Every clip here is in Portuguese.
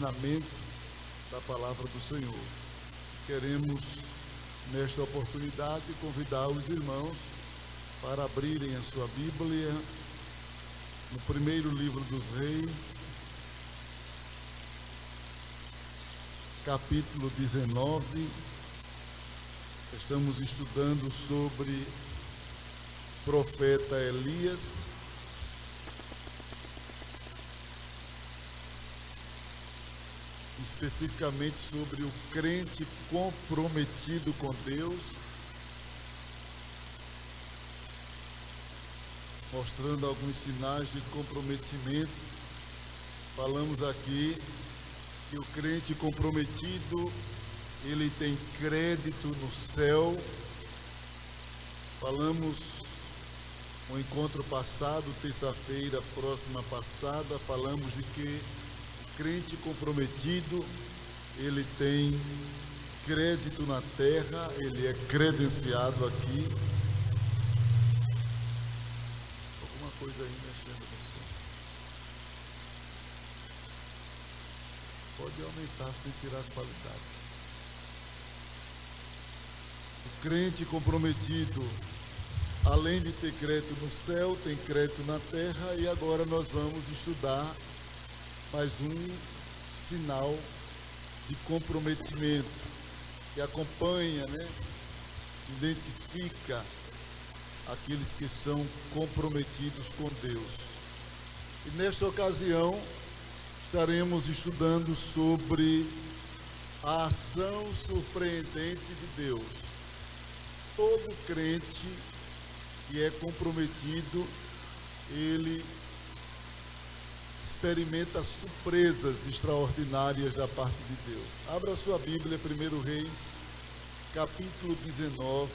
ensinamento da palavra do Senhor. Queremos, nesta oportunidade, convidar os irmãos para abrirem a sua Bíblia no primeiro livro dos Reis, capítulo 19. Estamos estudando sobre o profeta Elias. Especificamente sobre o crente comprometido com Deus, mostrando alguns sinais de comprometimento. Falamos aqui que o crente comprometido, ele tem crédito no céu. Falamos no encontro passado, terça-feira próxima passada, falamos de que crente comprometido, ele tem crédito na terra, ele é credenciado aqui. Alguma coisa aí mexendo no som. Pode aumentar sem tirar a qualidade. O crente comprometido, além de ter crédito no céu, tem crédito na terra, e agora nós vamos estudar mais um sinal de comprometimento que acompanha, identifica aqueles que são comprometidos com Deus. E nesta ocasião estaremos estudando sobre a ação surpreendente de Deus. Todo crente que é comprometido, ele experimenta surpresas extraordinárias da parte de Deus. Abra sua Bíblia, 1 Reis, capítulo 19.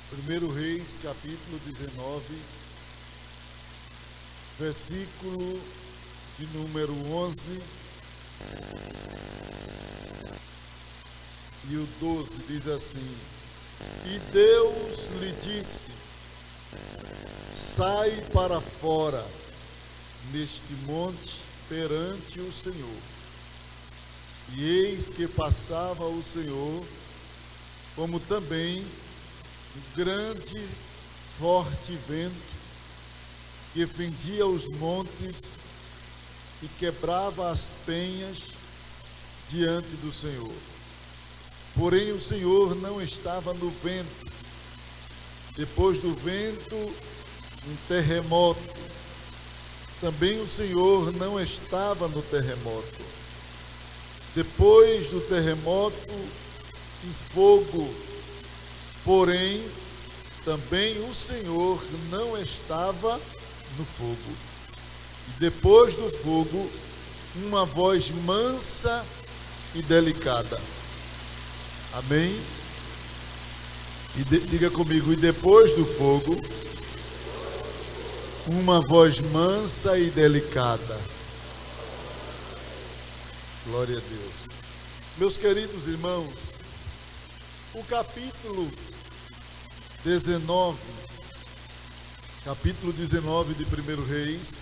Primeiro Reis, capítulo 19. Versículo de número 11 e o 12 diz assim: E Deus lhe disse: sai para fora neste monte perante o Senhor. E eis que passava o Senhor, como também um grande, forte vento, que fendia os montes e quebrava as penhas diante do Senhor. Porém o Senhor não estava no vento. Depois do vento, um terremoto. Também o Senhor não estava no terremoto. Depois do terremoto, um fogo. Porém, também o Senhor não estava no fogo. E depois do fogo, uma voz mansa e delicada. Amém? Diga comigo: e depois do fogo, uma voz mansa e delicada. Glória a Deus. Meus queridos irmãos, o capítulo 19 de 1 Reis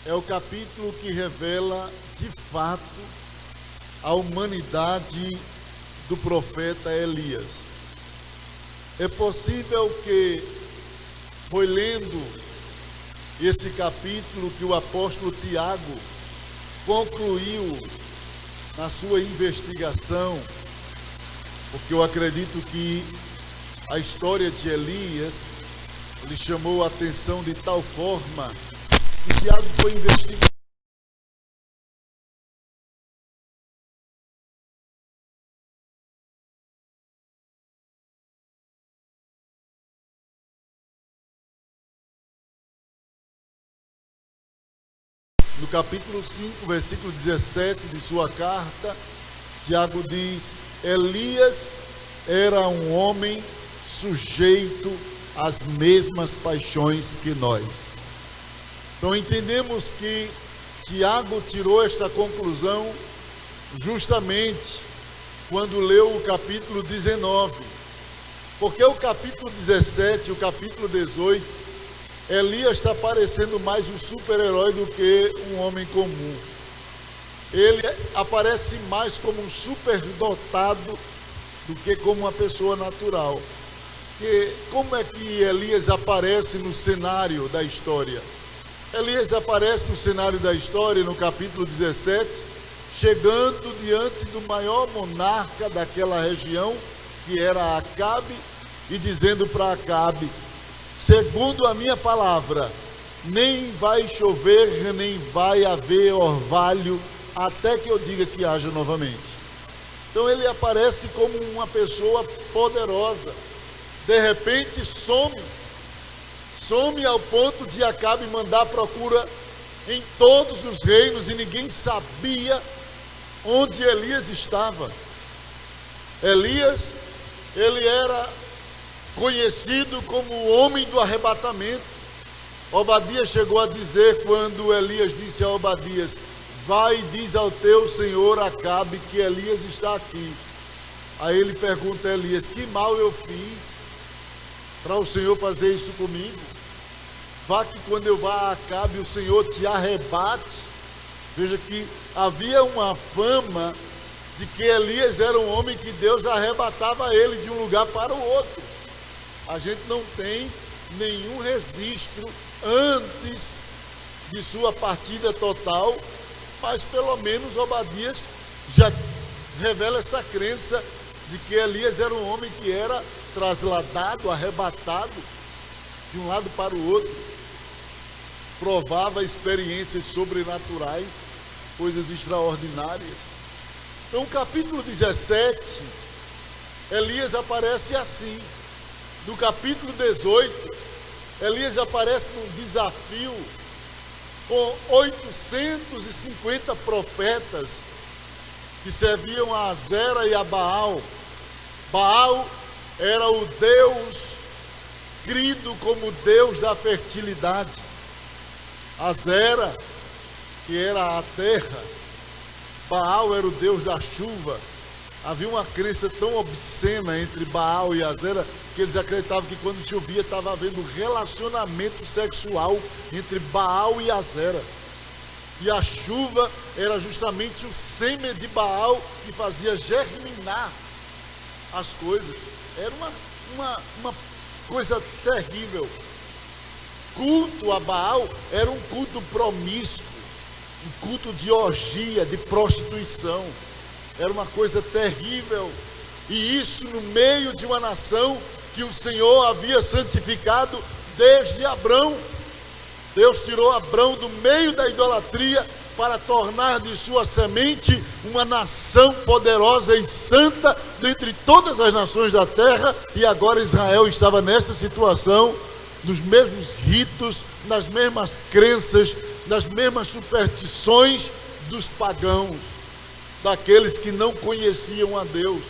é o capítulo que revela de fato a humanidade do profeta Elias. É possível que foi lendo esse capítulo que o apóstolo Tiago concluiu na sua investigação, porque eu acredito que a história de Elias lhe chamou a atenção de tal forma que Tiago foi investigar. No capítulo 5, versículo 17 de sua carta, Tiago diz: Elias era um homem sujeito às mesmas paixões que nós. Então entendemos que Tiago tirou esta conclusão justamente quando leu o capítulo 19, porque o capítulo 17 e o capítulo 18, Elias está parecendo mais um super-herói do que um homem comum. Ele aparece mais como um superdotado do que como uma pessoa natural. Porque como é que Elias aparece no cenário da história? Elias aparece no cenário da história no capítulo 17, chegando diante do maior monarca daquela região, que era Acabe, e dizendo para Acabe: segundo a minha palavra, nem vai chover, nem vai haver orvalho, até que eu diga que haja novamente. Então ele aparece como uma pessoa poderosa. De repente some ao ponto de Acabe mandar procura em todos os reinos, e ninguém sabia onde Elias estava. Elias, ele era conhecido como o homem do arrebatamento. Obadias chegou a dizer, quando Elias disse a Obadias: vai e diz ao teu senhor Acabe que Elias está aqui. Aí ele pergunta a Elias: que mal eu fiz para o Senhor fazer isso comigo? Vá que quando eu vá a Acabe, o Senhor te arrebate. Veja que havia uma fama de que Elias era um homem que Deus arrebatava ele de um lugar para o outro. A gente não tem nenhum registro antes de sua partida total, mas pelo menos Obadias já revela essa crença de que Elias era um homem que era trasladado, arrebatado de um lado para o outro. Provava experiências sobrenaturais, coisas extraordinárias. Então, no capítulo 17, Elias aparece assim. No capítulo 18, Elias aparece num desafio com 850 profetas que serviam a Azera e a Baal. Baal era o Deus crido como Deus da fertilidade. Azera, que era a terra. Baal era o Deus da chuva. Havia uma crença tão obscena entre Baal e Azera que eles acreditavam que quando chovia estava havendo um relacionamento sexual entre Baal e Azera. E a chuva era justamente o sêmen de Baal que fazia germinar as coisas. Era uma coisa terrível. Culto a Baal era um culto promíscuo, um culto de orgia, de prostituição. Era uma coisa terrível. E isso no meio de uma nação que o Senhor havia santificado desde Abrão. Deus tirou Abrão do meio da idolatria para tornar de sua semente uma nação poderosa e santa dentre todas as nações da terra. E agora Israel estava nesta situação, nos mesmos ritos, nas mesmas crenças, nas mesmas superstições dos pagãos, daqueles que não conheciam a Deus.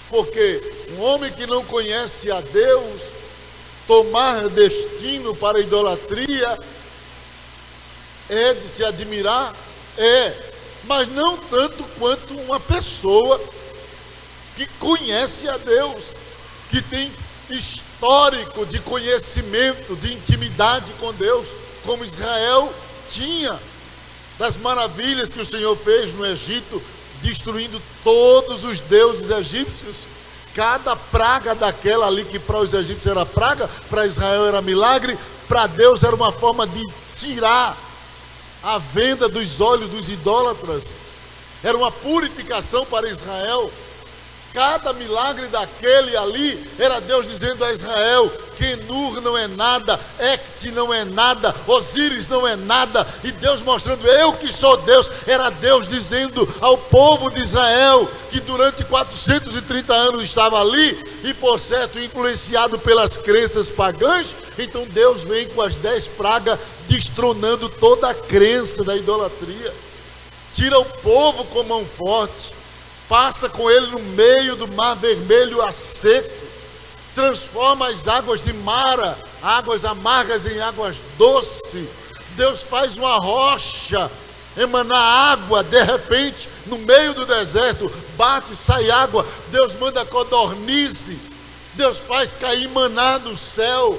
Porque um homem que não conhece a Deus, tomar destino para a idolatria, é de se admirar, mas não tanto quanto uma pessoa que conhece a Deus, que tem histórico de conhecimento, de intimidade com Deus, como Israel tinha, das maravilhas que o Senhor fez no Egito, destruindo todos os deuses egípcios. Cada praga daquela ali, que para os egípcios era praga, para Israel era milagre, para Deus era uma forma de tirar a venda dos olhos dos idólatras. Era uma purificação para Israel. Cada milagre daquele ali era Deus dizendo a Israel: Quenur não é nada, Ecte não é nada, Osíris não é nada. E Deus mostrando: eu que sou Deus. Era Deus dizendo ao povo de Israel, que durante 430 anos estava ali, e por certo influenciado pelas crenças pagãs. Então Deus vem com as 10 pragas, destronando toda a crença da idolatria. Tira o povo com mão forte, passa com ele no meio do mar vermelho a seco, transforma as águas de Mara, águas amargas, em águas doces. Deus faz uma rocha emanar água, de repente, no meio do deserto, bate, sai água, Deus manda codornize, Deus faz cair maná do céu,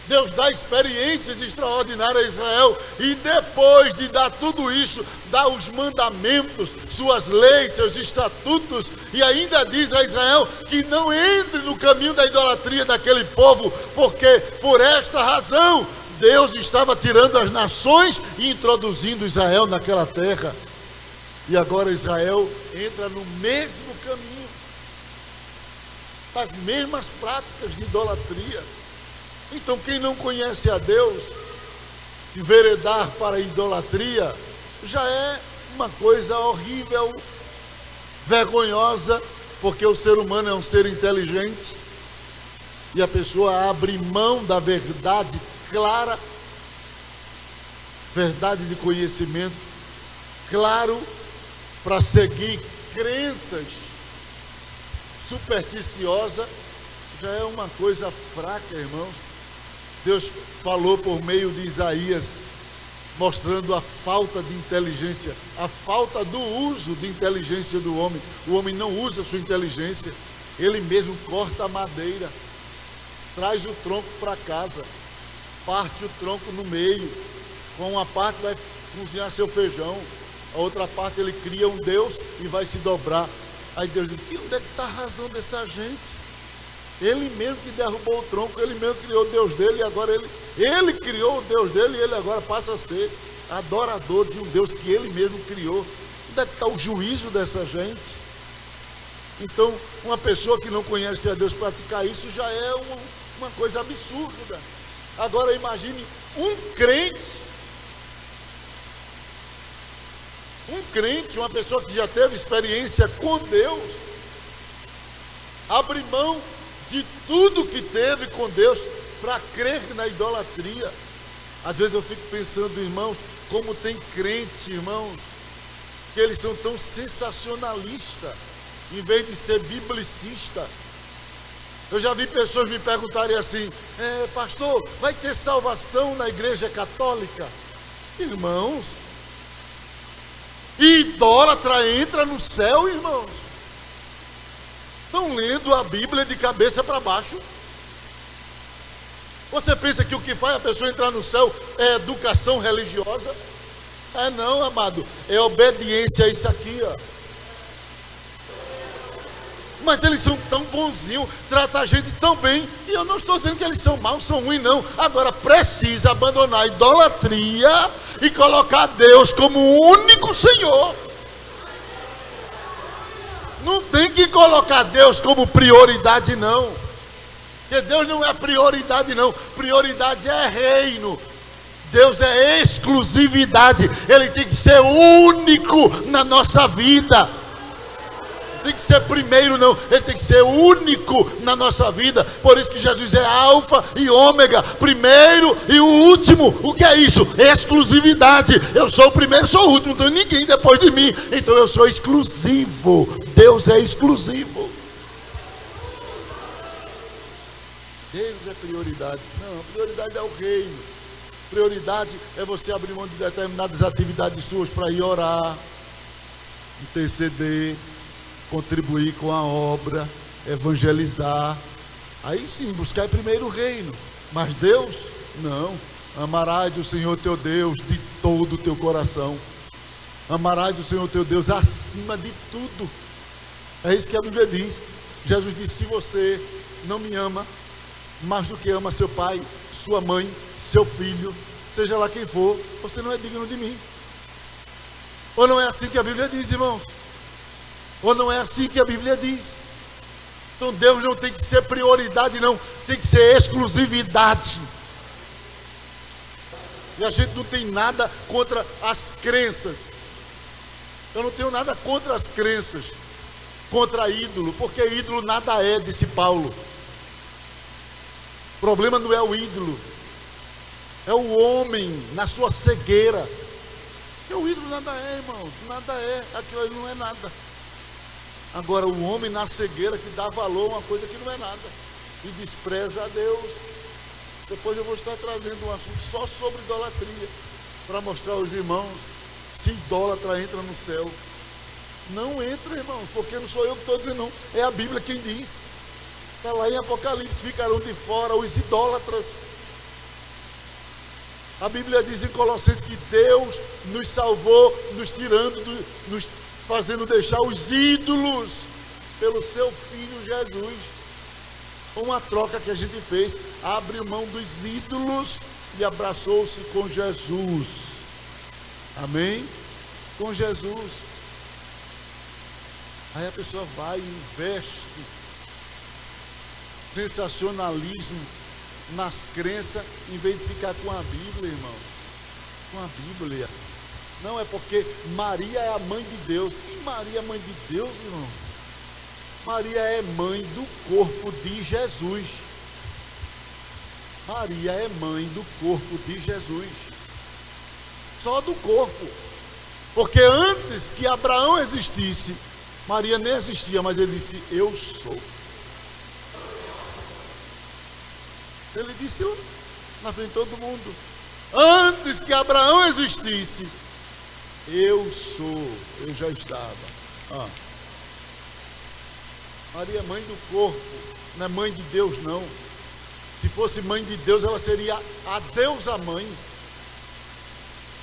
Deus dá experiências extraordinárias a Israel, e depois de dar tudo isso, dá os mandamentos, suas leis, seus estatutos, e ainda diz a Israel que não entre no caminho da idolatria daquele povo, porque por esta razão Deus estava tirando as nações e introduzindo Israel naquela terra. E agora Israel entra no mesmo caminho, as mesmas práticas de idolatria. Então quem não conhece a Deus, enveredar para a idolatria, já é uma coisa horrível, vergonhosa, porque o ser humano é um ser inteligente, e a pessoa abre mão da verdade clara, verdade de conhecimento claro, para seguir crenças supersticiosas, já é uma coisa fraca, irmãos. Deus falou por meio de Isaías, mostrando a falta de inteligência, a falta do uso de inteligência do homem. O homem não usa a sua inteligência, ele mesmo corta a madeira, traz o tronco para casa, parte o tronco no meio, com uma parte vai cozinhar seu feijão, a outra parte ele cria um Deus e vai se dobrar. Aí Deus diz: e onde é que está a razão dessa gente? Ele mesmo que derrubou o tronco, ele mesmo criou o Deus dele, e agora ele criou o Deus dele, e ele agora passa a ser adorador de um Deus que ele mesmo criou. Onde é que está o juízo dessa gente? Então, uma pessoa que não conhece a Deus praticar isso já é uma coisa absurda. Agora imagine um crente, uma pessoa que já teve experiência com Deus, abre mão de tudo que teve com Deus para crer na idolatria. Às vezes eu fico pensando, irmãos, como tem crente, irmãos, que eles são tão sensacionalistas, em vez de ser biblicista. Eu já vi pessoas me perguntarem assim: pastor, vai ter salvação na igreja católica? Irmãos, idólatra entra no céu, irmãos? Estão lendo a Bíblia de cabeça para baixo? Você pensa que o que faz a pessoa entrar no céu é educação religiosa? Não, amado, é obediência a isso aqui, ó. Mas eles são tão bonzinhos, tratam a gente tão bem, e eu não estou dizendo que eles são maus, são ruins, não. Agora precisa abandonar a idolatria e colocar Deus como o único Senhor. Não tem que colocar Deus como prioridade, não. Porque Deus não é prioridade, não. Prioridade é reino. Deus é exclusividade. Ele tem que ser único na nossa vida. Não tem que ser primeiro, não. Ele tem que ser único na nossa vida. Por isso que Jesus é alfa e ômega, primeiro e o último. O que é isso? Exclusividade. Eu sou o primeiro, sou o último, não tem ninguém depois de mim. Então eu sou exclusivo. Deus é exclusivo. Deus é prioridade. Não, a prioridade é o reino. Prioridade é você abrir mão de determinadas atividades suas para ir orar, interceder, contribuir com a obra, evangelizar. Aí sim, buscar primeiro o reino. Mas Deus, não. Amarás o Senhor teu Deus de todo o teu coração. Amarás o Senhor teu Deus acima de tudo. É isso que a Bíblia diz. Jesus disse: se você não me ama mais do que ama seu pai, sua mãe, seu filho, seja lá quem for, você não é digno de mim. Ou não é assim que a Bíblia diz, irmãos? Ou não é assim que a Bíblia diz? Então Deus não tem que ser prioridade, não. Tem que ser exclusividade. E a gente não tem nada contra as crenças. Eu não tenho nada contra as crenças, contra ídolo, porque ídolo nada é, disse Paulo. O problema não é o ídolo, é o homem na sua cegueira. Porque o ídolo nada é, irmão, nada é, aquilo ali não é nada. Agora o homem na cegueira que dá valor a uma coisa que não é nada e despreza a Deus. Depois eu vou estar trazendo um assunto só sobre idolatria, para mostrar aos irmãos se idólatra entra no céu. Não entra, irmãos, porque não sou eu que estou dizendo, não. É a Bíblia quem diz. Está lá em Apocalipse, ficarão de fora os idólatras. A Bíblia diz em Colossenses que Deus nos salvou, nos tirando, nos fazendo deixar os ídolos pelo seu Filho Jesus. Uma troca que a gente fez, abriu mão dos ídolos e abraçou-se com Jesus. Amém? Com Jesus. Aí a pessoa vai e investe sensacionalismo nas crenças, em vez de ficar com a Bíblia, irmãos. Com a Bíblia. Não é porque Maria é a mãe de Deus. E Maria é mãe de Deus, irmão? Maria é mãe do corpo de Jesus. Maria é mãe do corpo de Jesus. Só do corpo. Porque antes que Abraão existisse, Maria nem existia, mas ele disse, eu sou. Ele disse na frente de todo mundo. Antes que Abraão existisse, eu sou. Eu já estava. Maria é mãe do corpo, não é mãe de Deus, não. Se fosse mãe de Deus, ela seria a deusa mãe.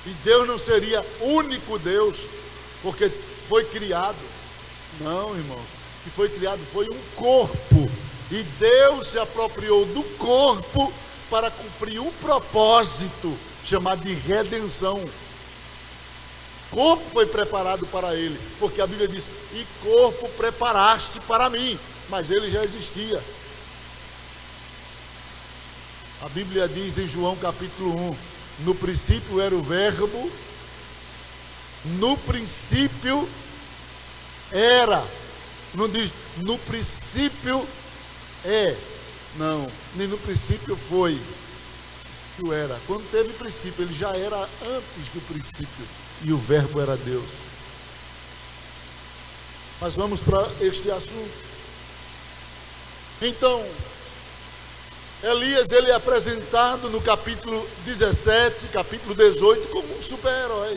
E Deus não seria único Deus, porque foi criado. Não, irmão. O que foi criado foi um corpo. E Deus se apropriou do corpo para cumprir um propósito chamado de redenção. O corpo foi preparado para ele, porque a Bíblia diz, e corpo preparaste para mim, mas ele já existia. A Bíblia diz em João capítulo 1, no princípio era o verbo, no princípio era, não diz no princípio não, nem no princípio foi, que o era. Quando teve princípio, ele já era antes do princípio, e o verbo era Deus. Mas vamos para este assunto. Então, Elias, ele é apresentado no capítulo 17, capítulo 18, como um super-herói,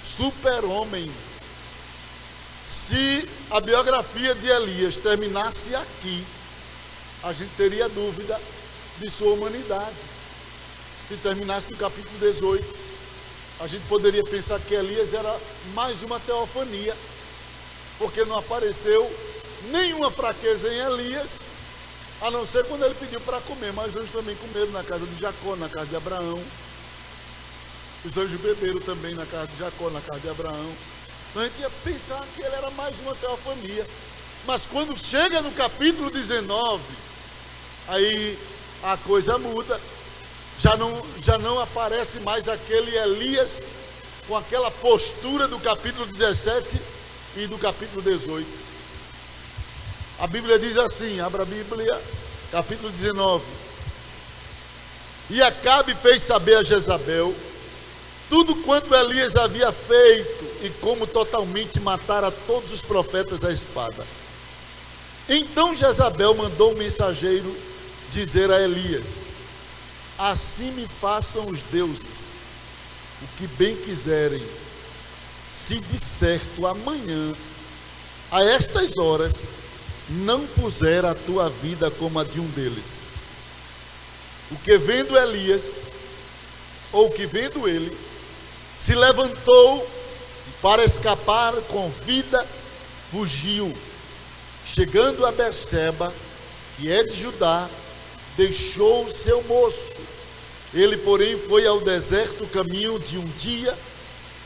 super-homem. Se a biografia de Elias terminasse aqui, a gente teria dúvida de sua humanidade. Se terminasse no capítulo 18, a gente poderia pensar que Elias era mais uma teofania, porque não apareceu nenhuma fraqueza em Elias, a não ser quando ele pediu para comer. Mas os anjos também comeram na casa de Jacó, na casa de Abraão. Os anjos beberam também na casa de Jacó, na casa de Abraão. Então a gente ia pensar que ele era mais uma teofania. Mas quando chega no capítulo 19, aí a coisa muda. Já não aparece mais aquele Elias com aquela postura do capítulo 17 e do capítulo 18. A Bíblia diz assim, abra a Bíblia, capítulo 19. E Acabe fez saber a Jezabel tudo quanto Elias havia feito e como totalmente matara todos os profetas à espada. Então Jezabel mandou um mensageiro dizer a Elias, assim me façam os deuses o que bem quiserem, se de certo amanhã, a estas horas, não puser a tua vida como a de um deles. O que vendo Elias, ou que vendo ele, se levantou para escapar com vida, fugiu. Chegando a Berseba, que é de Judá, deixou o seu moço. Ele, porém, foi ao deserto caminho de um dia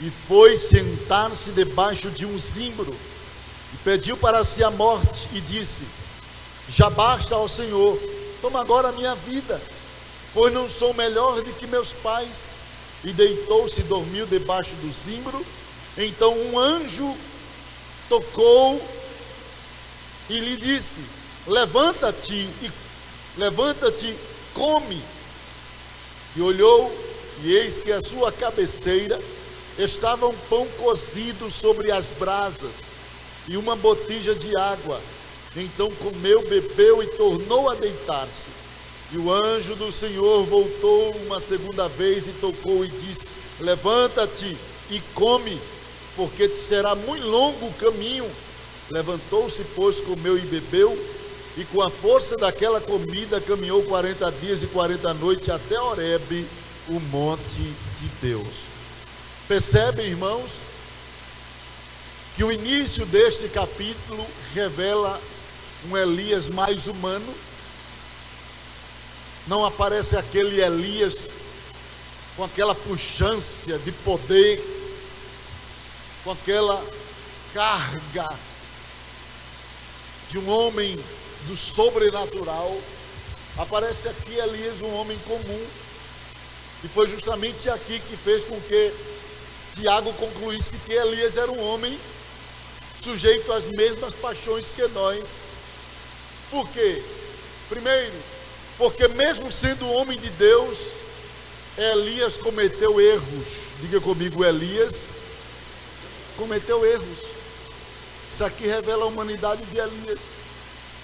e foi sentar-se debaixo de um zimbro e pediu para si a morte e disse, já basta ao Senhor, toma agora a minha vida, pois não sou melhor do que meus pais. E deitou-se e dormiu debaixo do zimbro. Então um anjo tocou e lhe disse, levanta-te, come. E olhou, e eis que a sua cabeceira estava um pão cozido sobre as brasas e uma botija de água. Então comeu, bebeu e tornou a deitar-se. E o anjo do Senhor voltou uma segunda vez e tocou e disse, levanta-te, e come, porque te será muito longo o caminho. Levantou-se, pois, comeu e bebeu, e com a força daquela comida caminhou 40 dias e 40 noites até Horebe, o monte de Deus. Percebem, irmãos, que o início deste capítulo revela um Elias mais humano. Não aparece aquele Elias com aquela puxância de poder, com aquela carga de um homem do sobrenatural. Aparece aqui Elias, um homem comum, e foi justamente aqui que fez com que Tiago concluísse que Elias era um homem sujeito às mesmas paixões que nós. Por quê? Primeiro, porque mesmo sendo homem de Deus, Elias cometeu erros. Diga comigo, Elias cometeu erros. Isso aqui revela a humanidade de Elias.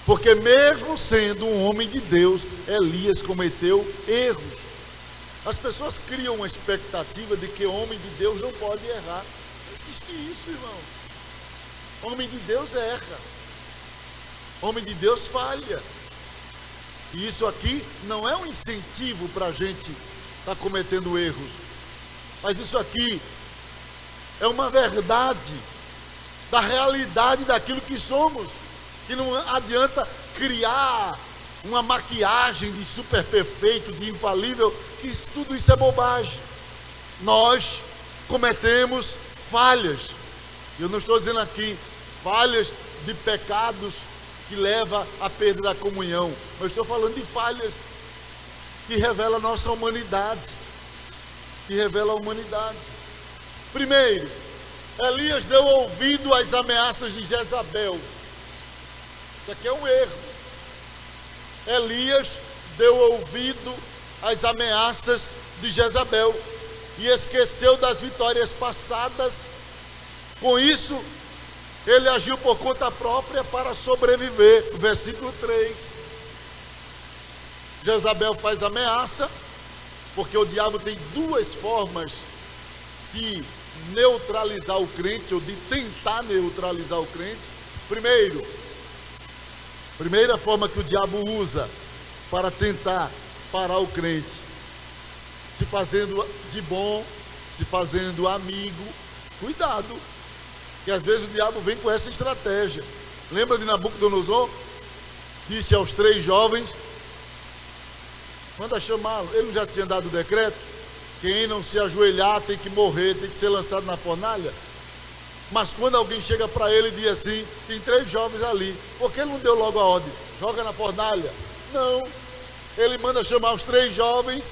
Porque mesmo sendo um homem de Deus, Elias cometeu erros. As pessoas criam uma expectativa de que homem de Deus não pode errar. Não existe isso, irmão. Homem de Deus erra. Homem de Deus falha. E isso aqui não é um incentivo para a gente estar cometendo erros. Mas isso aqui é uma verdade da realidade daquilo que somos. Que não adianta criar uma maquiagem de super perfeito, de infalível, que tudo isso é bobagem. Nós cometemos falhas. Eu não estou dizendo aqui falhas de pecados que leva à perda da comunhão. Eu estou falando de falhas que revelam a nossa humanidade. Que revela a humanidade. Primeiro, Elias deu ouvido às ameaças de Jezabel. Isso aqui é um erro. Elias deu ouvido às ameaças de Jezabel e esqueceu das vitórias passadas. Com isso, ele agiu por conta própria para sobreviver. Versículo 3. Jezabel faz ameaça, porque o diabo tem duas formas de neutralizar o crente, ou de tentar neutralizar o crente. Primeira forma que o diabo usa para tentar parar o crente, se fazendo de bom, se fazendo amigo. Cuidado, que às vezes o diabo vem com essa estratégia. Lembra de Nabucodonosor? Disse aos 3 jovens: manda chamá-lo. Ele não já tinha dado o decreto? Quem não se ajoelhar tem que morrer, tem que ser lançado na fornalha. Mas quando alguém chega para ele e diz assim: tem 3 jovens ali, por que ele não deu logo a ordem? Joga na fornalha? Não. Ele manda chamar os 3 jovens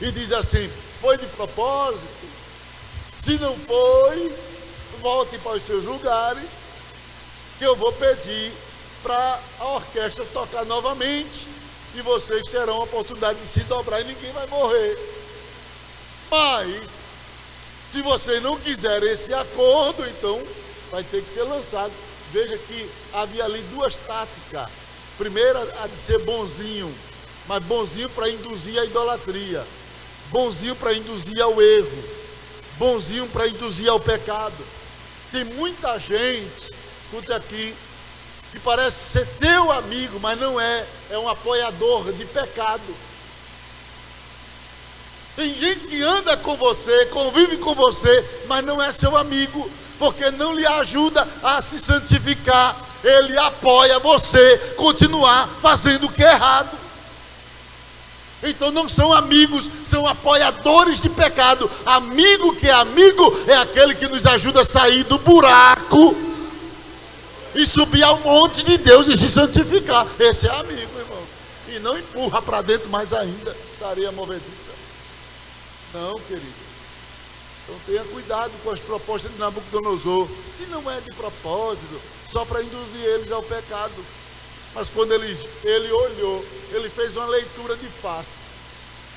e diz assim: foi de propósito? Se não foi, volte para os seus lugares, que eu vou pedir para a orquestra tocar novamente, e vocês terão a oportunidade de se dobrar e ninguém vai morrer. Mas, se você não quiser esse acordo, então vai ter que ser lançado. Veja que havia ali 2 táticas. Primeira, a de ser bonzinho, mas bonzinho para induzir a idolatria, bonzinho para induzir ao erro, bonzinho para induzir ao pecado. Tem muita gente, escute aqui, que parece ser teu amigo, mas não é, é um apoiador de pecado. Tem gente que anda com você, convive com você, mas não é seu amigo, porque não lhe ajuda a se santificar. Ele apoia você continuar fazendo o que é errado. Então não são amigos, são apoiadores de pecado. Amigo que é amigo é aquele que nos ajuda a sair do buraco e subir ao monte de Deus e se santificar. Esse é amigo, irmão. E não empurra para dentro mais ainda, daria movediça. Não, querido. Então tenha cuidado com as propostas de Nabucodonosor. Se não é de propósito, só para induzir eles ao pecado. Mas quando ele olhou, ele fez uma leitura de face.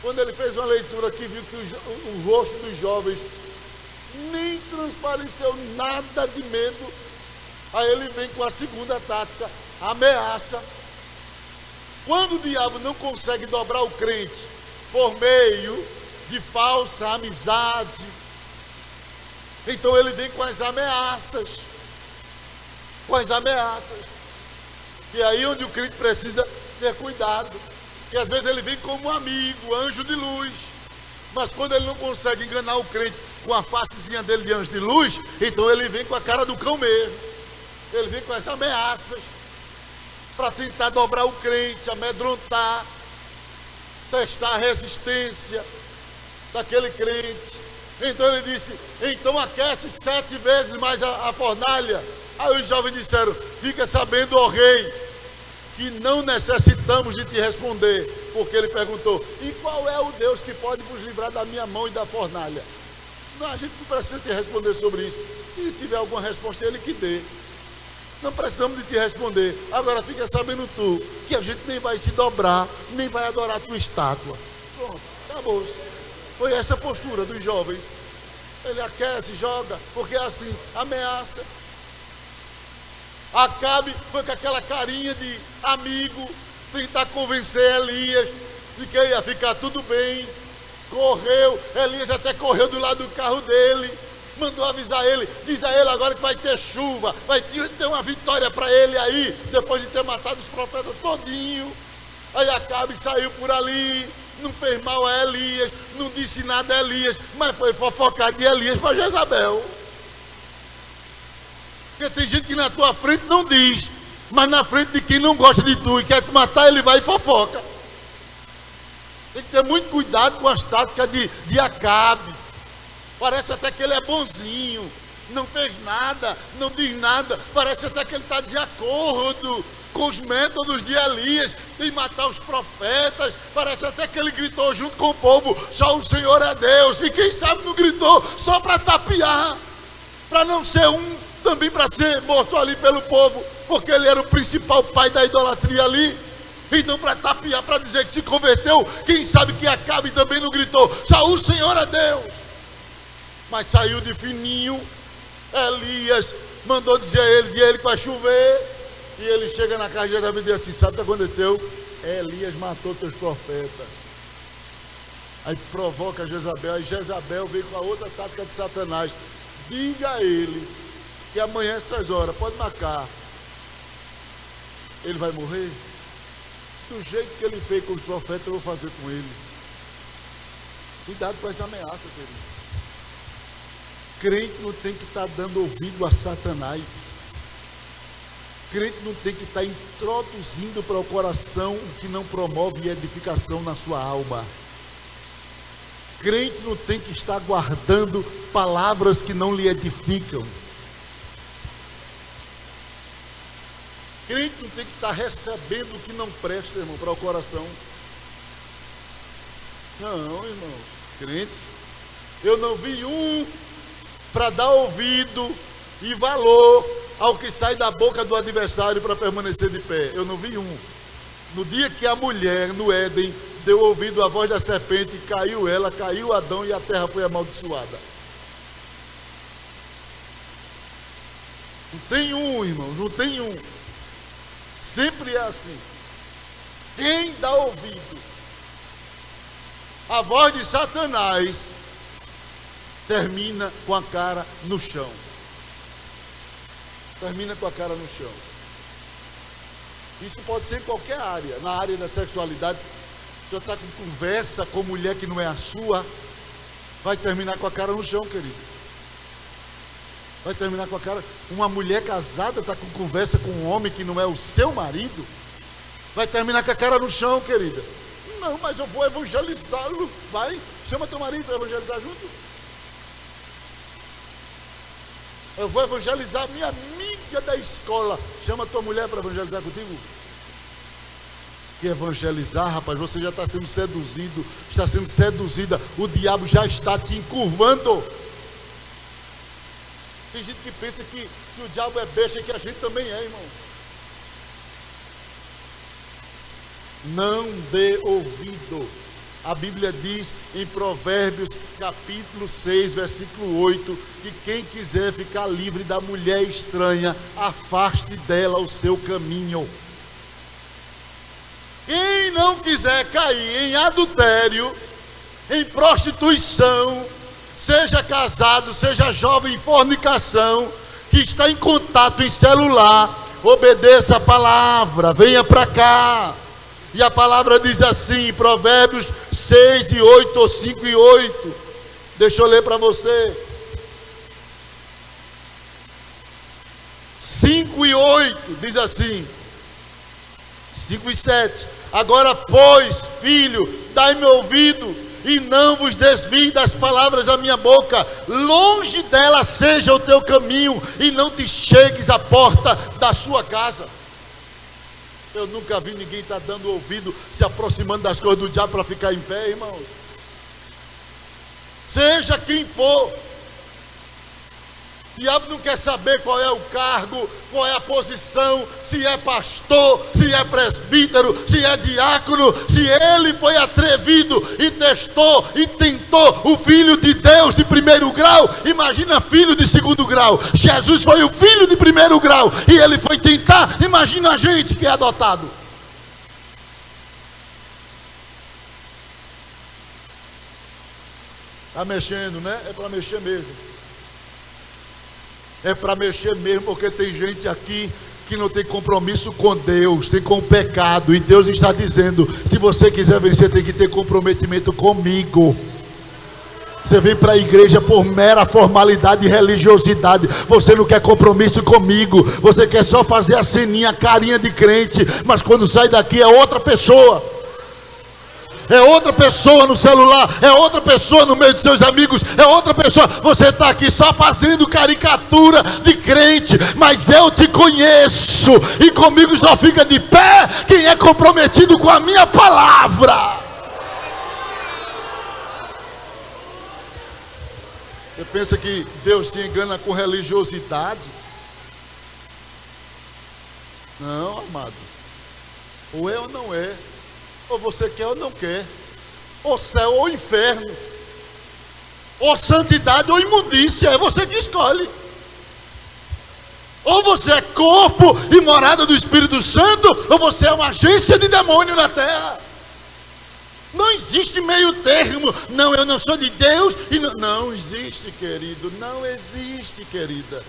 Quando ele fez uma leitura que viu que o rosto dos jovens nem transpareceu nada de medo, aí ele vem com a segunda tática, ameaça. Quando o diabo não consegue dobrar o crente por meio de falsa amizade, Então ele vem com as ameaças. Com as ameaças. E aí onde o crente precisa ter cuidado. E às vezes ele vem como um amigo, anjo de luz. Mas quando ele não consegue enganar o crente com a facezinha dele de anjo de luz, então ele vem com a cara do cão mesmo. Ele vem com as ameaças para tentar dobrar o crente, amedrontar, testar a resistência daquele crente. Então ele disse: então aquece 7 vezes mais a fornalha. Aí os jovens disseram: fica sabendo, ó rei, que não necessitamos de te responder. Porque ele perguntou: e qual é o Deus que pode nos livrar da minha mão e da fornalha? Não, a gente não precisa te responder sobre isso. Se tiver alguma resposta, ele que dê. Não precisamos de te responder. Agora fica sabendo tu, que a gente nem vai se dobrar, nem vai adorar a tua estátua. Pronto, acabou-se. Foi essa a postura dos jovens. Ele aquece, joga, porque é assim, ameaça. Acabe foi com aquela carinha de amigo, tentar convencer Elias de que ia ficar tudo bem. Correu, Elias até correu do lado do carro dele, mandou avisar ele, diz a ele agora que vai ter chuva, vai ter uma vitória para ele aí, depois de ter matado os profetas todinho. Aí Acabe saiu por ali, não fez mal a Elias, não disse nada a Elias, mas foi fofocar de Elias para Jezabel. Porque tem gente que na tua frente não diz, mas na frente de quem não gosta de tu e quer te matar, ele vai e fofoca. Tem que ter muito cuidado com as táticas de Acabe. Parece até que ele é bonzinho, não fez nada, não diz nada. Parece até que ele está de acordo com os métodos de Elias de matar os profetas. Parece até que ele gritou junto com o povo: só o Senhor é Deus. E quem sabe não gritou só para tapear, para não ser também para ser morto ali pelo povo, porque ele era o principal pai da idolatria ali. Então para tapear, para dizer que se converteu, quem sabe que Acabe também não gritou: só o Senhor é Deus. Mas saiu de fininho. Elias mandou dizer a ele, que vai chover. E ele chega na casa de Jezabel e diz assim: sabe o que aconteceu? Elias matou teus profetas. Aí provoca Jezabel. Aí Jezabel veio com a outra tática de Satanás: diga a ele que amanhã essas horas, pode marcar, ele vai morrer. Do jeito que ele fez com os profetas, eu vou fazer com ele. Cuidado com essa ameaça, querido. Crente não tem que estar dando ouvido a Satanás. Crente não tem que estar introduzindo para o coração o que não promove edificação na sua alma. Crente não tem que estar guardando palavras que não lhe edificam. Crente não tem que estar recebendo o que não presta, irmão, para o coração. Não, irmão. Crente, eu não vi para dar ouvido e valor ao que sai da boca do adversário para permanecer de pé. Eu não vi No dia que a mulher no Éden deu ouvido à voz da serpente, caiu ela, caiu Adão e a terra foi amaldiçoada. Não tem irmão, não tem Sempre é assim. Quem dá ouvido à voz de Satanás termina com a cara no chão. Termina com a cara no chão. Isso pode ser em qualquer área. Na área da sexualidade, se você está com conversa com mulher que não é a sua, vai terminar com a cara no chão, querido. Vai terminar com a cara. Uma mulher casada está com conversa com um homem que não é o seu marido, vai terminar com a cara no chão, querida. Não, mas eu vou evangelizá-lo. Vai, chama teu marido para evangelizar junto. Eu vou evangelizar minha amiga da escola. Chama tua mulher para evangelizar contigo. Que evangelizar, rapaz, você já está sendo seduzido, está sendo seduzida. O diabo já está te encurvando. Tem gente que pensa que o diabo é besta e que a gente também é, irmão. Não dê ouvido. A Bíblia diz em Provérbios capítulo 6, versículo 8, que quem quiser ficar livre da mulher estranha, afaste dela o seu caminho. Quem não quiser cair em adultério, em prostituição, seja casado, seja jovem em fornicação, que está em contato em celular, obedeça a palavra, venha para cá. E a palavra diz assim, Provérbios 6:8 ou 5:8. Deixa eu ler para você. 5:8 diz assim, 5:7. Agora, pois, filho, dai-me ouvido, e não vos desvie das palavras da minha boca. Longe dela seja o teu caminho, e não te chegues à porta da sua casa. Eu nunca vi ninguém estar dando ouvido, se aproximando das coisas do diabo para ficar em pé, irmãos. Seja quem for, o diabo não quer saber qual é o cargo, qual é a posição, se é pastor, se é presbítero, se é diácono. Se ele foi atrevido e testou e tentou o filho de Deus de primeiro grau, imagina filho de segundo grau. Jesus foi o filho de primeiro grau e ele foi tentar, imagina a gente que é adotado. Está mexendo, né? É para mexer mesmo. É para mexer mesmo, porque tem gente aqui que não tem compromisso com Deus, tem com o pecado. E Deus está dizendo, se você quiser vencer, tem que ter comprometimento comigo. Você vem para a igreja por mera formalidade e religiosidade. Você não quer compromisso comigo. Você quer só fazer a ceninha, a carinha de crente. Mas quando sai daqui é outra pessoa. É outra pessoa no celular, é outra pessoa no meio de seus amigos, é outra pessoa. Você está aqui só fazendo caricatura de crente, mas eu te conheço, e comigo só fica de pé quem é comprometido com a minha palavra. Você pensa que Deus se engana com religiosidade? Não, amado. Ou é ou não é. Ou você quer ou não quer. Ou céu ou inferno. Ou santidade ou imundícia. É você que escolhe. Ou você é corpo e morada do Espírito Santo, ou você é uma agência de demônio na terra. Não existe meio termo. Não, eu não sou de Deus e não existe, querido. Não existe, querida.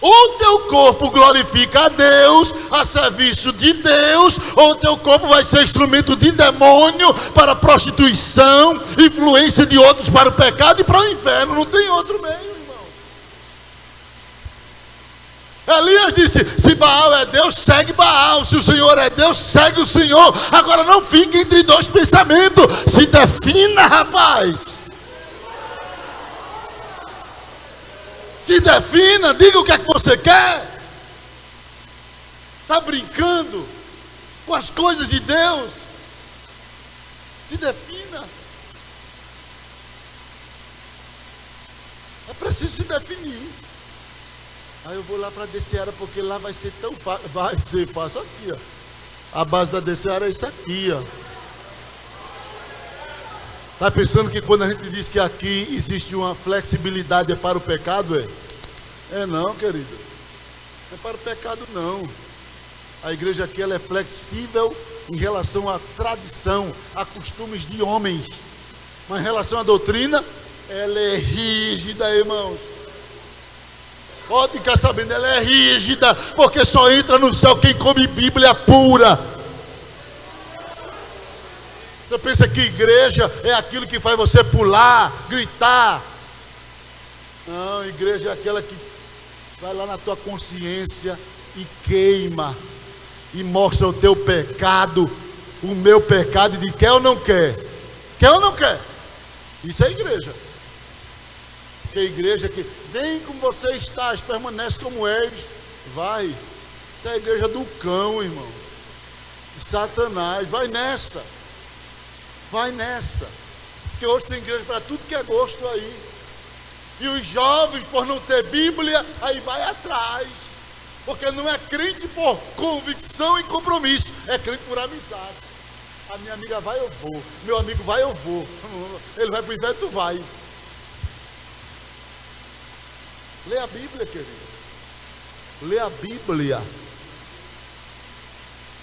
Ou teu corpo glorifica a Deus, a serviço de Deus, ou teu corpo vai ser instrumento de demônio para prostituição, influência de outros para o pecado e para o inferno. Não tem outro meio, irmão. Elias disse, se Baal é Deus, segue Baal. Se o Senhor é Deus, segue o Senhor. Agora não fique entre dois pensamentos. Se defina, rapaz. Se defina, diga o que é que você quer. Está brincando com as coisas de Deus? Se defina. É preciso se definir. Aí eu vou lá para a Desseara, porque lá vai ser tão fácil. Vai ser fácil aqui, ó. A base da Desseara é isso aqui, ó. Está pensando que quando a gente diz que aqui existe uma flexibilidade para o pecado, é não, querido. Não é para o pecado, não. A igreja aqui ela é flexível em relação à tradição, a costumes de homens. Mas em relação à doutrina, ela é rígida, irmãos. Pode ficar sabendo, ela é rígida, porque só entra no céu quem come Bíblia pura. Você pensa que igreja é aquilo que faz você pular, gritar? Não, igreja é aquela que vai lá na tua consciência e queima, e mostra o teu pecado, o meu pecado, e diz, quer ou não quer? Quer ou não quer? Isso é igreja. Que igreja que vem como você estás, permanece como és, vai. Isso é a igreja do cão, irmão. De Satanás, vai nessa. Vai nessa. Porque hoje tem igreja para tudo que é gosto aí. E os jovens, por não ter Bíblia, aí vai atrás. Porque não é crente por convicção e compromisso, é crente por amizade. A minha amiga vai, eu vou. Meu amigo vai, eu vou. Ele vai para o inferno, tu vai. Lê a Bíblia, querido. Lê a Bíblia.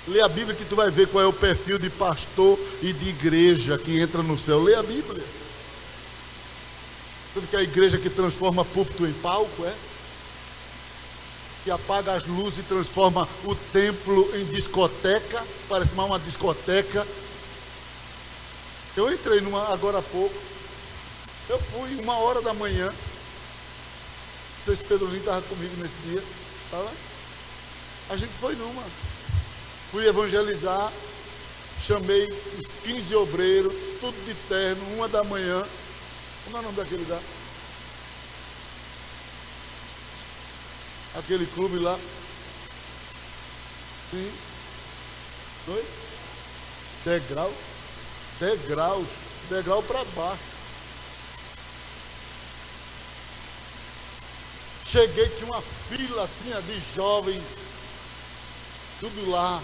Lê a Bíblia que tu vai ver qual é o perfil de pastor e de igreja que entra no céu. Lê a Bíblia. Tudo que é a igreja que transforma púlpito em palco, é? Que apaga as luzes e transforma o templo em discoteca, parece mais uma discoteca. Eu entrei numa agora há pouco, eu fui 1h da manhã, não sei se Pedro Lino estava comigo nesse dia, estava? A gente foi numa, fui evangelizar, chamei os 15 obreiros, tudo de terno, 1h da manhã, como é o nome daquele lugar? Aquele clube lá. Sim. Oi? Degrau para baixo. Cheguei, tinha uma fila assim de jovem, tudo lá.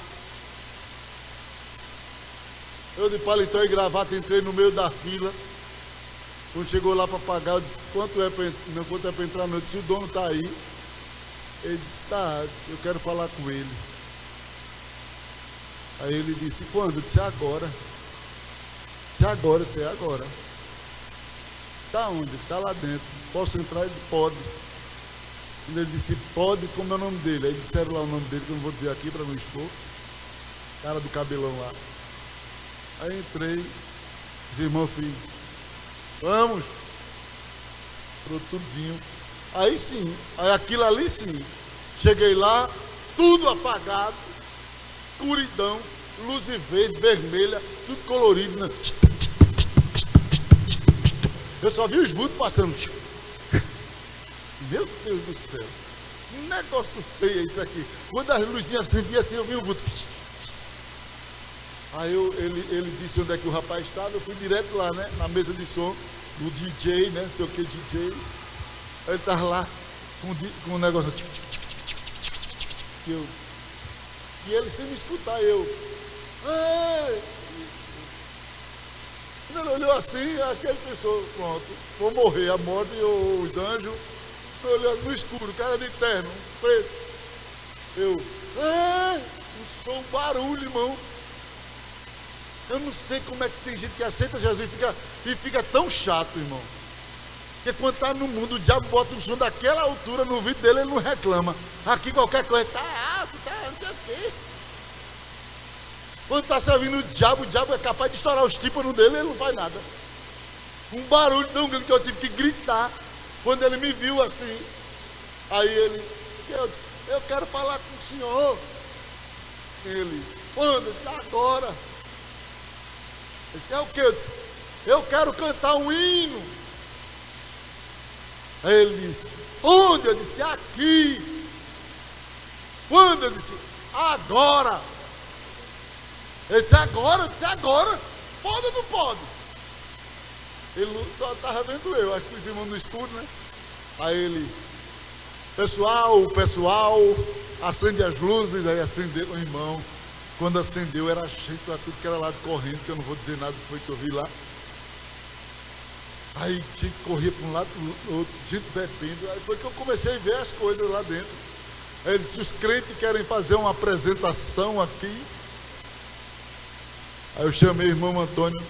Eu de paletó e gravata entrei no meio da fila. Quando chegou lá para pagar, eu disse, quanto é para entrar? Eu disse, o dono está aí. Ele disse, tá, eu quero falar com ele. Aí ele disse, quando? Eu disse, agora. Eu disse, agora. Tá onde? Tá lá dentro. Posso entrar? Ele pode. Quando ele disse, pode, como é o nome dele? Aí disseram lá o nome dele, que eu não vou dizer aqui para não expor. Cara do cabelão lá. Aí entrei, os irmãos, filho, vamos. Pro tudinho. Aí sim, aí aquilo ali sim. Cheguei lá, tudo apagado, escuridão, luz verde, vermelha, tudo colorido, né? Eu só vi os vultos passando. Meu Deus do céu, um negócio feio isso aqui. Quando as luzinhas acendiam assim, eu vi um vulto. Aí ele disse onde é que o rapaz estava, eu fui direto lá, né? Na mesa de som, do DJ, né? Não sei o que, DJ. Aí ele estava lá com um negócio. E ele sem me escutar, eu. Ei! Quando ele olhou assim, acho que ele pensou, pronto, vou morrer, a morte ou os anjos. Olhando no escuro, cara de terno, preto. Eu. Um som, barulho, irmão. Eu não sei como é que tem gente que aceita Jesus e fica tão chato, irmão. Porque quando está no mundo, o diabo bota um som daquela altura no ouvido dele, ele não reclama. Aqui qualquer coisa está alto, está não sei o quê. Quando está servindo o diabo é capaz de estourar os tímpanos dele, ele não faz nada. Um barulho tão grande que eu tive que gritar. Quando ele me viu assim, aí eu disse, eu quero falar com o senhor. Ele, quando? Eu disse, agora. Ele disse, é o que? Eu disse, eu quero cantar um hino. Aí ele disse, onde? Eu disse, aqui. Quando? Eu disse, agora. Ele disse, agora? Eu disse, agora. Pode ou não pode? Ele só estava vendo eu, acho que os irmãos no escuro, né? Aí ele, pessoal, acende as luzes. Aí acendeu o irmão. Quando acendeu, era gente para tudo que era lado correndo, que eu não vou dizer nada do que foi que eu vi lá. Aí gente corria para um lado para o outro, gente bebendo. Aí foi que eu comecei a ver as coisas lá dentro. Aí ele disse, os crentes querem fazer uma apresentação aqui. Aí eu chamei o irmão Antônio,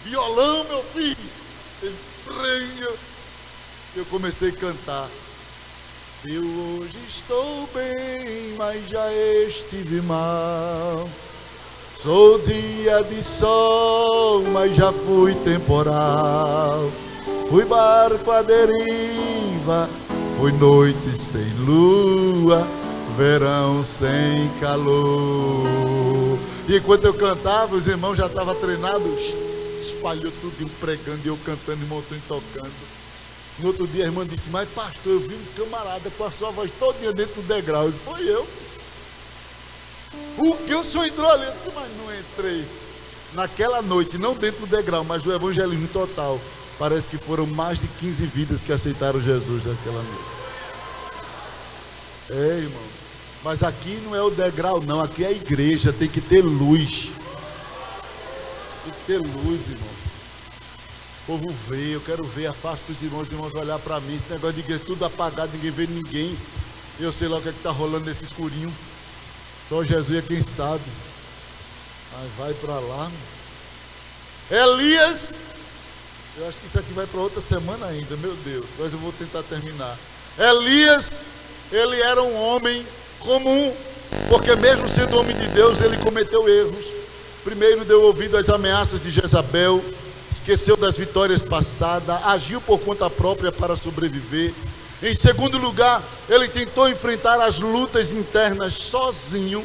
violão, meu filho. Ele prenha. Eu comecei a cantar. Eu hoje estou bem, mas já estive mal. Sou dia de sol, mas já fui temporal. Fui barco à deriva, fui noite sem lua, verão sem calor. E enquanto eu cantava, os irmãos já estavam treinados, espalhou tudo, pregando, e eu cantando e montando e tocando. No outro dia a irmã disse, mas pastor, eu vi um camarada com a sua voz todinha dentro do degrau. Eu disse, foi eu. O que o senhor entrou ali? Eu disse, mas não entrei. Naquela noite, não dentro do degrau, mas o evangelismo total. Parece que foram mais de 15 vidas que aceitaram Jesus naquela noite. É, irmão. Mas aqui não é o degrau, não. Aqui é a igreja, tem que ter luz. Tem que ter luz, irmão. O povo vê, eu quero ver a face dos irmãos, os irmãos olhar para mim, esse negócio de igreja tudo apagado, ninguém vê ninguém. Eu sei lá o que está rolando nesse escurinho. Só Jesus é quem sabe. Aí vai para lá. Elias Eu acho que isso aqui vai para outra semana ainda, meu Deus, mas eu vou tentar terminar. Elias, ele era um homem comum, porque mesmo sendo homem de Deus, ele cometeu erros. Primeiro, deu ouvido às ameaças de Jezabel, esqueceu das vitórias passadas, agiu por conta própria para sobreviver. Em segundo lugar, ele tentou enfrentar as lutas internas sozinho.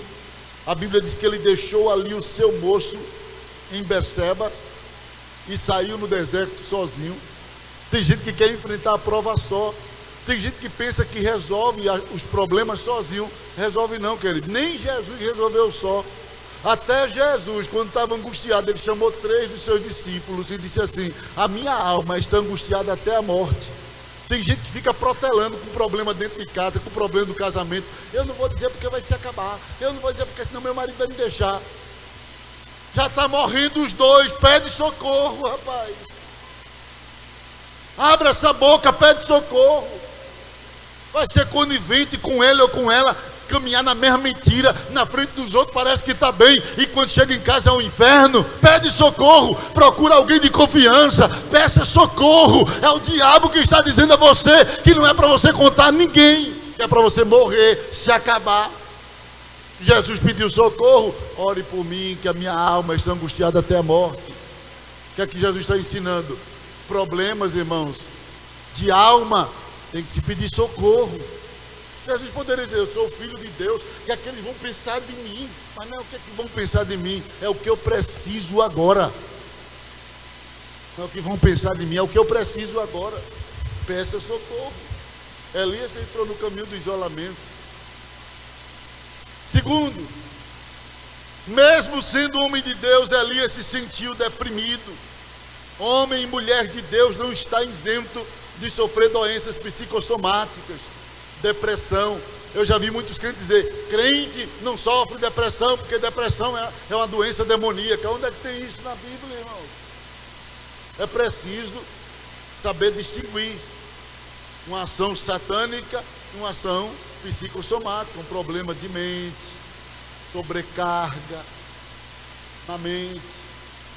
A Bíblia diz que ele deixou ali o seu moço em Berseba e saiu no deserto sozinho. Tem gente que quer enfrentar a prova só. Tem gente que pensa que resolve os problemas sozinho. Resolve não, querido. Nem Jesus resolveu só. Até Jesus, quando estava angustiado, ele chamou 3 dos seus discípulos e disse assim: a minha alma está angustiada até a morte. Tem gente que fica protelando com problema dentro de casa, com problema do casamento. Eu não vou dizer porque vai se acabar. Eu não vou dizer porque senão meu marido vai me deixar. Já está morrendo os dois. Pede socorro, rapaz. Abra essa boca, pede socorro. Vai ser conivente com ele ou com ela, caminhar na mesma mentira, na frente dos outros parece que está bem, e quando chega em casa é um inferno. Pede socorro, procura alguém de confiança, peça socorro. É o diabo que está dizendo a você que não é para você contar a ninguém, que é para você morrer, se acabar. Jesus pediu socorro. Ore por mim, que a minha alma está angustiada até a morte. O que é que Jesus está ensinando? Problemas, irmãos, de alma, tem que se pedir socorro. Jesus poderia dizer: eu sou o filho de Deus, que é que eles vão pensar de mim. Mas não é o que é que vão pensar de mim, é o que eu preciso agora. Não é o que vão pensar de mim, é o que eu preciso agora. Peça socorro. Elias entrou no caminho do isolamento. Segundo, mesmo sendo homem de Deus, Elias se sentiu deprimido. Homem e mulher de Deus não está isento de sofrer doenças psicossomáticas, depressão. Eu já vi muitos crentes dizer: crente não sofre depressão, porque depressão é uma doença demoníaca. Onde é que tem isso na Bíblia, irmãos? É preciso saber distinguir uma ação satânica e uma ação psicossomática, um problema de mente, sobrecarga na mente,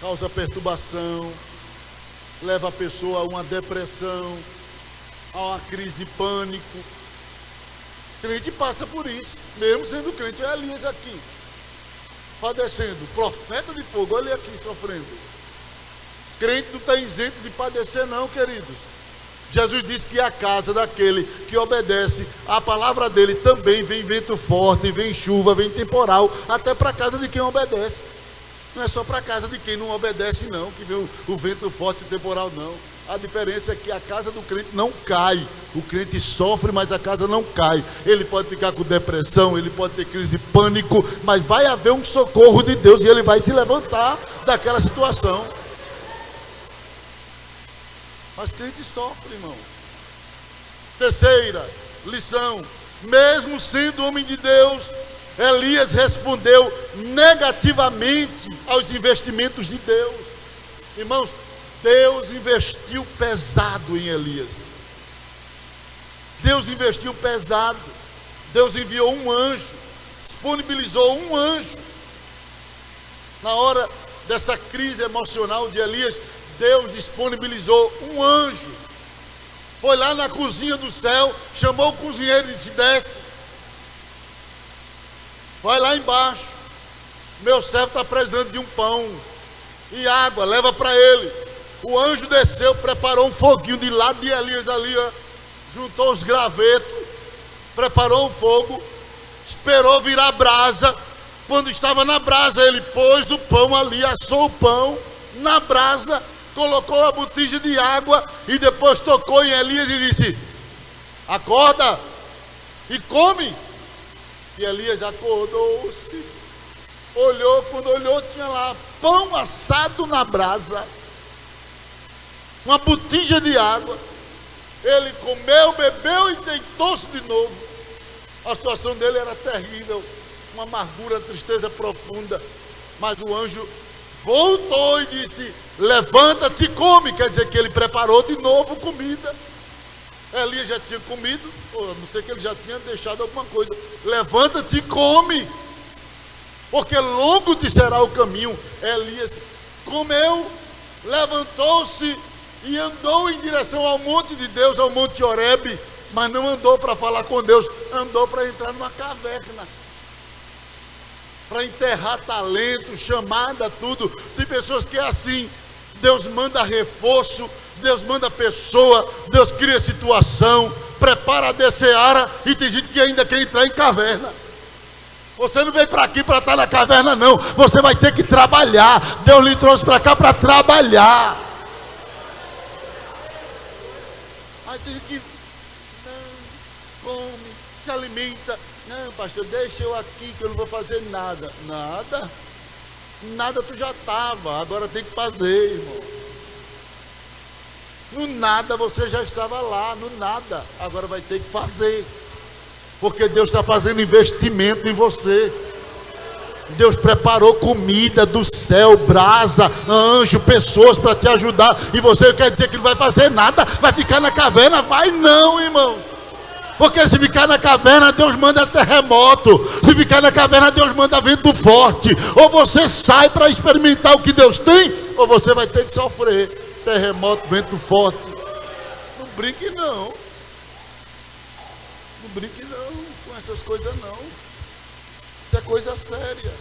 causa perturbação, leva a pessoa a uma depressão, a uma crise de pânico. O crente passa por isso, mesmo sendo crente. Olha Elias aqui, padecendo, profeta de fogo, olha ele aqui sofrendo. Crente não está isento de padecer não, queridos. Jesus disse que a casa daquele que obedece a palavra dele também vem vento forte, vem chuva, vem temporal, até para a casa de quem obedece. Não é só para a casa de quem não obedece não, que vem o vento forte e temporal não. A diferença é que a casa do crente não cai. O crente sofre, mas a casa não cai. Ele pode ficar com depressão, ele pode ter crise de pânico, mas vai haver um socorro de Deus e ele vai se levantar daquela situação. Mas crente sofre, irmão. Terceira lição: mesmo sendo homem de Deus, Elias respondeu negativamente aos investimentos de Deus. Irmãos, Deus investiu pesado em Elias. Deus investiu pesado. Deus enviou um anjo, disponibilizou um anjo. Na hora dessa crise emocional de Elias, Deus disponibilizou um anjo. Foi lá na cozinha do céu, chamou o cozinheiro e disse: desce, vai lá embaixo, meu servo está precisando de um pão e água, leva para ele. O anjo desceu, preparou um foguinho de lado de Elias ali, ó, juntou os gravetos, preparou um fogo, esperou virar brasa. Quando estava na brasa, ele pôs o pão ali, assou o pão na brasa, colocou a botija de água e depois tocou em Elias e disse: acorda e come. E Elias acordou-se, olhou, quando olhou tinha lá pão assado na brasa, uma botija de água. Ele comeu, bebeu e deitou-se de novo. A situação dele era terrível, uma amargura, tristeza profunda. Mas o anjo voltou e disse: levanta-te e come. Quer dizer que ele preparou de novo comida. Elias já tinha comido, ou a não ser que ele já tinha deixado alguma coisa. Levanta-te e come, porque longo te será o caminho. Elias comeu, levantou-se E andou em direção ao monte de Deus, ao monte Horebe, mas não andou para falar com Deus, andou para entrar numa caverna, para enterrar talento, chamada, tudo. Tem pessoas que é assim, Deus manda reforço, Deus manda pessoa, Deus cria situação, prepara a desceara, e tem gente que ainda quer entrar em caverna. Você não veio para aqui para estar na caverna, não. Você vai ter que trabalhar. Deus lhe trouxe para cá para trabalhar. Aí tem gente que não come, se alimenta. Não, pastor, deixa eu aqui que eu não vou fazer nada. Nada? Nada tu já estava, agora tem que fazer, irmão. No nada você já estava lá, no nada, agora vai ter que fazer. Porque Deus está fazendo investimento em você. Deus preparou comida do céu, brasa, anjo, pessoas para te ajudar. E você quer dizer que não vai fazer nada? Vai ficar na caverna? Vai não, irmão. Porque se ficar na caverna, Deus manda terremoto. Se ficar na caverna, Deus manda vento forte. Ou você sai para experimentar o que Deus tem, ou você vai ter que sofrer terremoto, vento forte. Não brinque não. Não brinque não com essas coisas não. Isso é coisa séria.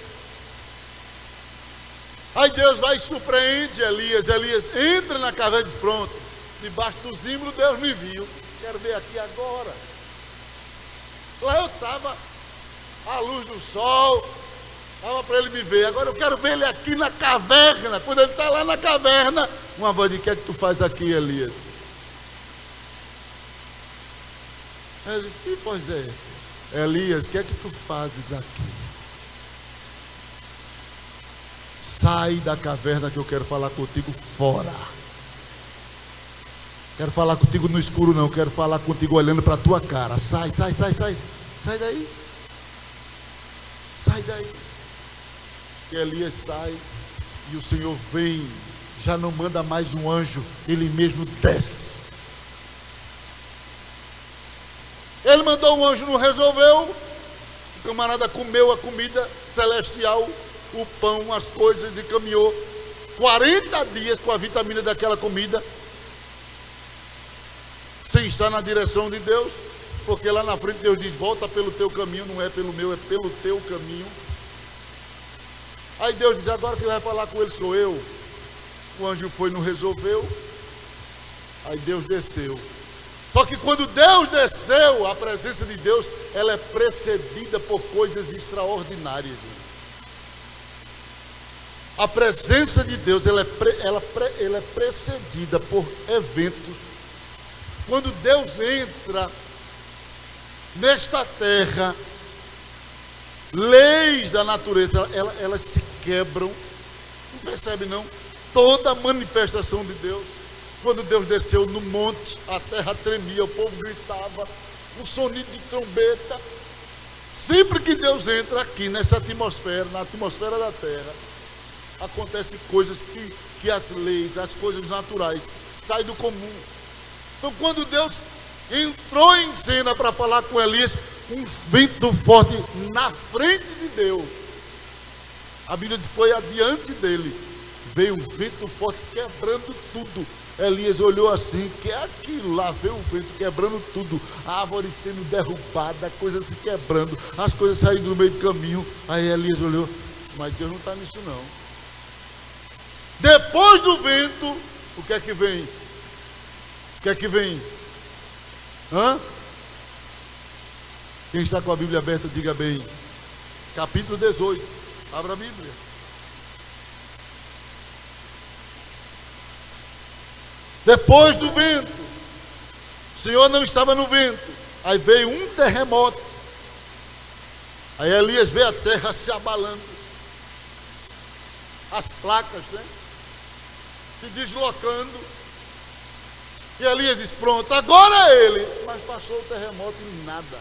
Aí Deus vai e surpreende Elias. Elias entra na caverna e diz: pronto, debaixo do zimbro Deus me viu. Quero ver aqui agora. Lá eu estava à luz do sol, estava para ele me ver. Agora eu quero ver ele aqui na caverna. Quando ele está lá na caverna, uma voz diz: o que é que tu faz aqui, Elias? Ele disse: que voz é essa? Elias, o que é que tu fazes aqui? Sai da caverna que eu quero falar contigo fora. Quero falar contigo no escuro não, quero falar contigo olhando para a tua cara. Sai daí. Sai daí. E Elias sai, e o Senhor vem, já não manda mais um anjo, ele mesmo desce. Ele mandou um anjo, não resolveu. O camarada comeu a comida celestial, o pão, as coisas, e caminhou 40 dias com a vitamina daquela comida, sem estar na direção de Deus, porque lá na frente Deus diz: volta pelo teu caminho, não é pelo meu, é pelo teu caminho. Aí Deus diz: agora quem vai falar com ele sou eu. O anjo foi, não resolveu. Aí Deus desceu. Só que quando Deus desceu, a presença de Deus, ela é precedida por coisas extraordinárias. A presença de Deus, ela é precedida por eventos. Quando Deus entra nesta terra, leis da natureza, elas se quebram. Não percebe não? Toda a manifestação de Deus. Quando Deus desceu no monte, a terra tremia, o povo gritava, um sonido de trombeta. Sempre que Deus entra aqui nessa atmosfera, na atmosfera da terra, acontecem coisas que as leis, as coisas naturais saem do comum. Então, quando Deus entrou em cena para falar com Elias, um vento forte na frente de Deus, a Bíblia diz que foi adiante dele, veio um vento forte quebrando tudo. Elias olhou assim: que é aquilo? Lá veio o vento quebrando tudo, a árvore sendo derrubada, coisas se quebrando, as coisas saindo do meio do caminho. Aí Elias olhou: mas Deus não está nisso não. Depois do vento, o que é que vem? O que é que vem? Quem está com a Bíblia aberta, diga bem. Capítulo 18. Abra a Bíblia. Depois do vento, o Senhor não estava no vento. Aí veio um terremoto. Aí Elias vê a terra se abalando. As placas, né? Se deslocando. E Elias diz: pronto, agora é ele. Mas passou o terremoto e nada.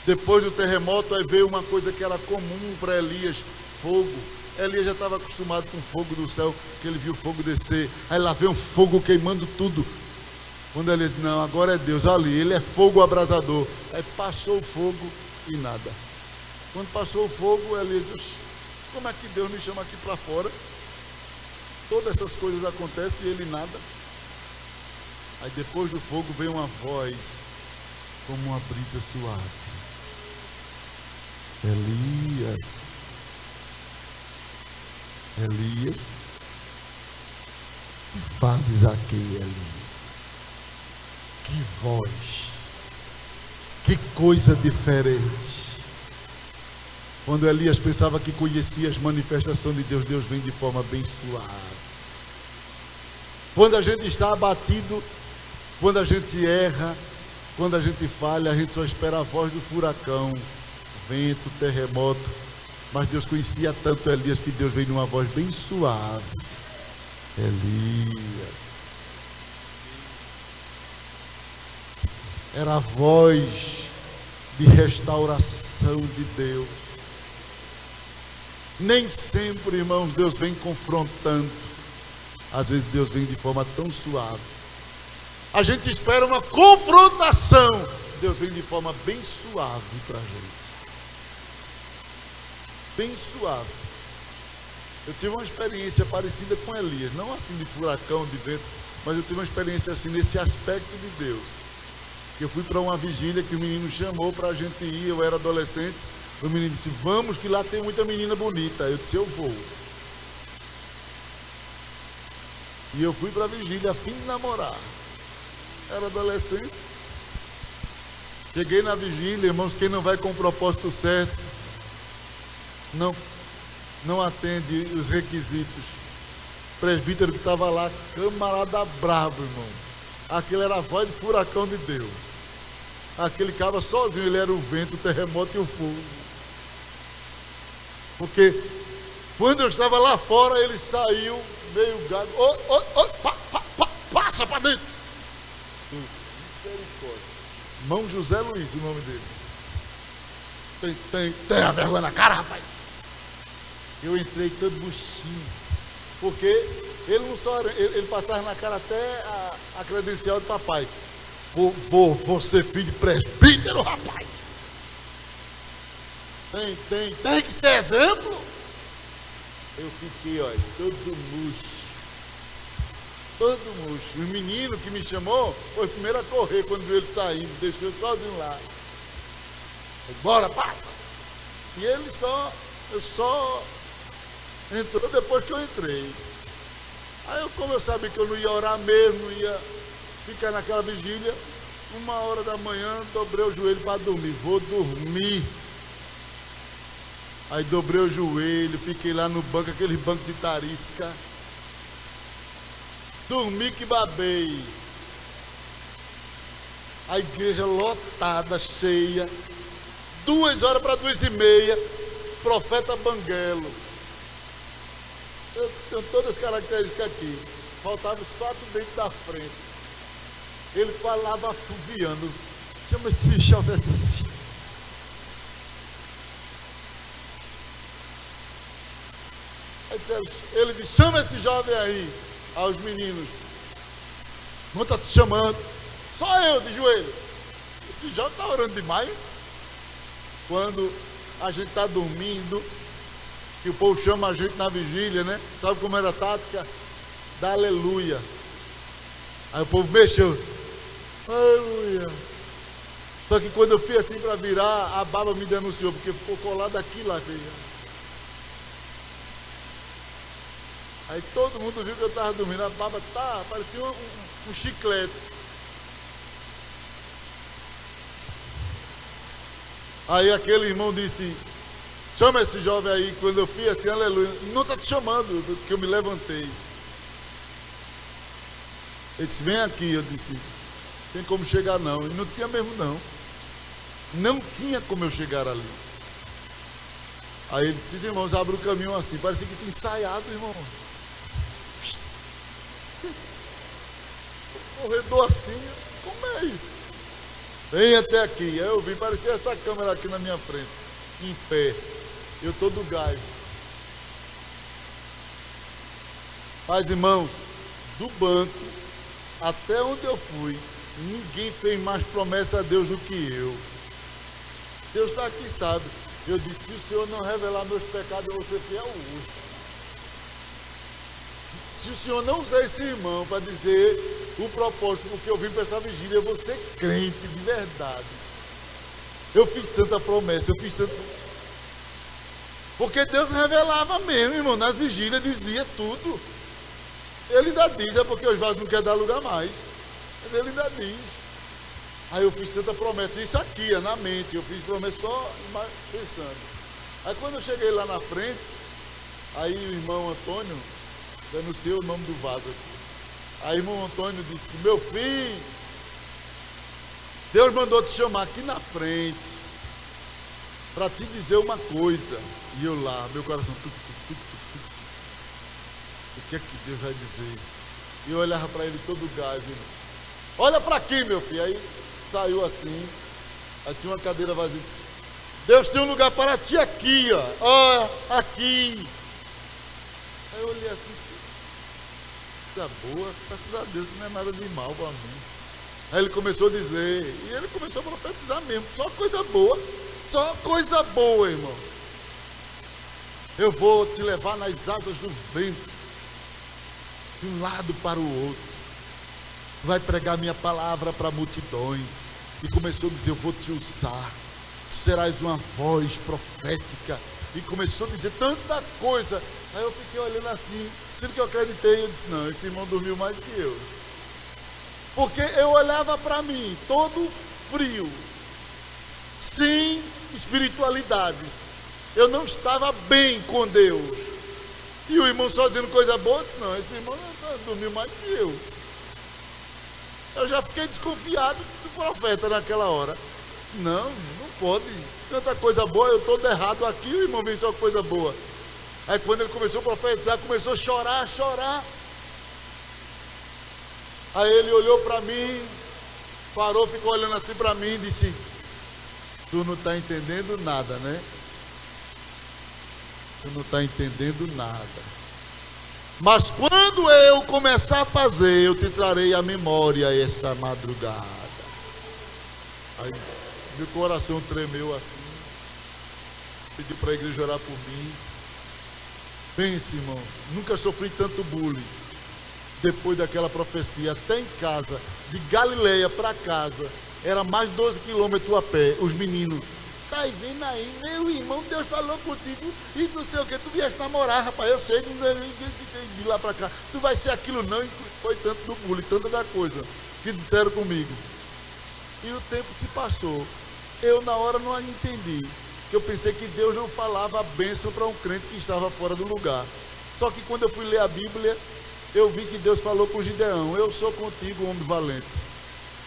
Depois do terremoto, aí veio uma coisa que era comum para Elias: fogo. Elias já estava acostumado com o fogo do céu, que ele viu o fogo descer. Aí lá veio um fogo queimando tudo. Quando Elias disse: não, agora é Deus, olha ali, ele é fogo abrasador. Aí passou o fogo e nada. Quando passou o fogo, Elias disse: como é que Deus me chama aqui para fora? Todas essas coisas acontecem e ele nada. Aí depois do fogo vem uma voz, como uma brisa suave. Elias, que fazes aqui, Elias? Que voz, que coisa diferente. Quando Elias pensava que conhecia as manifestações de Deus, Deus vem de forma bem suave. Quando a gente está abatido, quando a gente erra, quando a gente falha, a gente só espera a voz do furacão, vento, terremoto. Mas Deus conhecia tanto Elias que Deus veio numa voz bem suave. Elias. Era a voz de restauração de Deus. Nem sempre, irmãos, Deus vem confrontando. Às vezes Deus vem de forma tão suave. A gente espera uma confrontação. Deus vem de forma bem suave para a gente. Bem suave. Eu tive uma experiência parecida com Elias. Não assim de furacão, de vento. Mas eu tive uma experiência assim nesse aspecto de Deus. Eu fui para uma vigília que o menino chamou para a gente ir. Eu era adolescente. O menino disse, vamos que lá tem muita menina bonita. Eu disse, eu vou. E eu fui para a vigília a fim de namorar. Era adolescente. Cheguei na vigília, irmãos, quem não vai com o propósito certo, não atende os requisitos. O presbítero que estava lá, camarada bravo, irmão. Aquele era a voz de furacão de Deus. Aquele cara sozinho, ele era o vento, o terremoto e o fogo. Porque quando eu estava lá fora, ele saiu meio gago. Passa para dentro. Misericórdia. Irmão José Luiz, o nome dele. Tem a vergonha na cara, rapaz. Eu entrei todo buchinho. Porque ele não só ele passava na cara até a credencial de papai. Vou ser filho de presbítero, rapaz. Tem que ser exemplo. Eu fiquei, olha, todo murcho. Todo murcho. O menino que me chamou foi o primeiro a correr quando viu ele saindo, deixou eu sozinho lá. Eu, bora, passa. E ele só entrou depois que eu entrei. Aí como eu sabia que eu não ia orar mesmo, não ia ficar naquela vigília, 1h da manhã, dobrei o joelho para dormir. Vou dormir. Aí dobrei o joelho, fiquei lá no banco, aquele banco de tarisca. Dormi que babei. A igreja lotada, cheia. 2h para 2h30, profeta Banguelo. Eu tenho todas as características aqui. Faltavam os 4 dentes da frente. Ele falava assoviando. Chama esse jovem assim. Ele disse, chama esse jovem aí. Aos meninos. Não está te chamando. Só eu de joelho. Esse jovem está orando demais. Quando a gente está dormindo, que o povo chama a gente na vigília, né? Sabe como era a tática? Da aleluia. Aí o povo mexeu. Aleluia. Só que quando eu fui assim para virar, a baba me denunciou, porque ficou colado aqui lá. Aí todo mundo viu que eu estava dormindo. A baba parecia um chiclete. Aí aquele irmão disse, chama esse jovem aí. Quando eu fui assim, aleluia, não está te chamando, porque eu me levantei. Ele disse, vem aqui. Eu disse, tem como chegar não. E não tinha mesmo não. Não tinha como eu chegar ali. Aí ele disse, irmãos, abre o caminho assim. Parecia que tinha ensaiado, irmão. Corredor assim, como é isso? Vem até aqui. Aí eu vi, parecia essa câmera aqui na minha frente, em pé. Eu todo gás. Mas irmãos, do banco até onde eu fui, ninguém fez mais promessa a Deus do que eu. Deus está aqui, sabe? Eu disse, se o Senhor não revelar meus pecados, eu vou ser fiel hoje. Se o Senhor não usar esse irmão para dizer o propósito porque eu vim para essa vigília, eu vou ser crente de verdade. Eu fiz tanta promessa, eu fiz tanto... Porque Deus revelava mesmo, irmão, nas vigílias dizia tudo. Ele ainda diz, é porque os vasos não querem dar lugar mais. Mas ele ainda diz. Aí eu fiz tanta promessa, isso aqui, na mente, eu fiz promessa só pensando. Aí quando eu cheguei lá na frente, aí o irmão Antônio, eu não sei o nome do vaso aqui. Aí o irmão Antônio disse, meu filho, Deus mandou te chamar aqui na frente, para te dizer uma coisa. E eu lá, meu coração, o que é que Deus vai dizer? E eu olhava para ele todo gás, olha para aqui, meu filho. Aí saiu assim, aí tinha uma cadeira vazia, disse, Deus tem um lugar para ti aqui, ó, aqui. Aí eu olhei assim, coisa boa, graças a Deus, não é nada de mal para mim. Aí ele começou a dizer, e ele começou a profetizar mesmo, só coisa boa, irmão. Eu vou te levar nas asas do vento, de um lado para o outro. Vai pregar minha palavra para multidões. E começou a dizer, eu vou te usar, tu serás uma voz profética. E começou a dizer tanta coisa. Aí eu fiquei olhando assim, sendo que eu acreditei, eu disse, não, esse irmão dormiu mais do que eu. Porque eu olhava para mim, todo frio, sem espiritualidades. Eu não estava bem com Deus. E o irmão só dizendo coisa boa, eu disse, não, esse irmão dormiu mais do que eu. Eu já fiquei desconfiado do profeta naquela hora. Não pode. Tanta coisa boa, eu estou errado aqui, o irmão vem só com coisa boa. Aí quando ele começou a profetizar, começou a chorar. Aí ele olhou para mim, parou, ficou olhando assim para mim e disse, tu não está entendendo nada, né? Tu não está entendendo nada. Mas quando eu começar a fazer, eu te trarei à memória essa madrugada. Aí meu coração tremeu assim. Pedi para a igreja orar por mim. Pense, irmão, nunca sofri tanto bullying depois daquela profecia. Até em casa, de Galileia para casa, era mais de 12 quilômetros a pé. Os meninos, tá aí, vem aí, meu irmão, Deus falou contigo e não sei o que, tu vieste namorar, rapaz, eu sei, de lá para cá, tu vai ser aquilo não. E foi tanto do bullying, tanta da coisa que disseram comigo. E o tempo se passou. Eu na hora não entendi, que eu pensei que Deus não falava a bênção para um crente que estava fora do lugar. Só que quando eu fui ler a Bíblia, eu vi que Deus falou com Gideão, eu sou contigo, homem valente.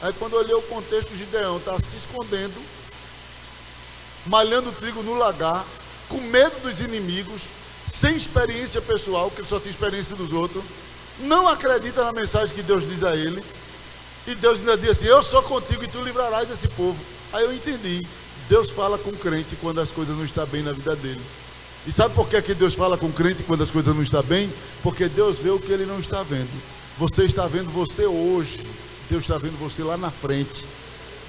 Aí quando eu olhei o contexto, Gideão está se escondendo, malhando trigo no lagar, com medo dos inimigos, sem experiência pessoal, que ele só tinha experiência dos outros, não acredita na mensagem que Deus diz a ele, e Deus ainda diz assim, eu sou contigo e tu livrarás esse povo. Aí eu entendi, Deus fala com o crente quando as coisas não estão bem na vida dele. E sabe por que Deus fala com o crente quando as coisas não estão bem? Porque Deus vê o que ele não está vendo. Você está vendo você hoje, Deus está vendo você lá na frente.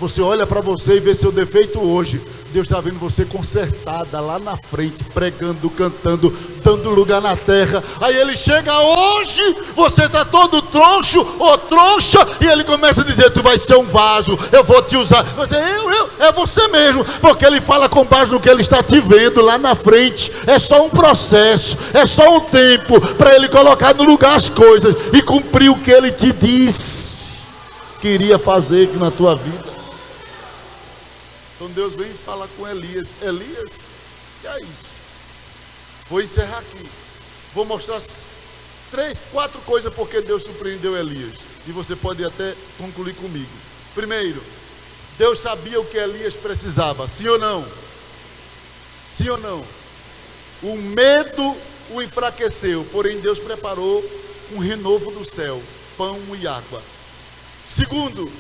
Você olha para você e vê seu defeito hoje, Deus está vendo você consertada lá na frente, pregando, cantando, dando lugar na terra. Aí ele chega hoje, você está todo troncho ou troncha, e ele começa a dizer, tu vai ser um vaso, eu vou te usar. Você, é você mesmo, porque ele fala com base no que ele está te vendo lá na frente. É só um processo, é só um tempo para ele colocar no lugar as coisas e cumprir o que ele te disse que iria fazer na tua vida. Então Deus vem falar com Elias. Elias, que é isso? Vou encerrar aqui. Vou mostrar 3, 4 coisas porque Deus surpreendeu Elias. E você pode até concluir comigo. Primeiro, Deus sabia o que Elias precisava. Sim ou não? Sim ou não? O medo o enfraqueceu. Porém Deus preparou um renovo do céu. Pão e água. Segundo,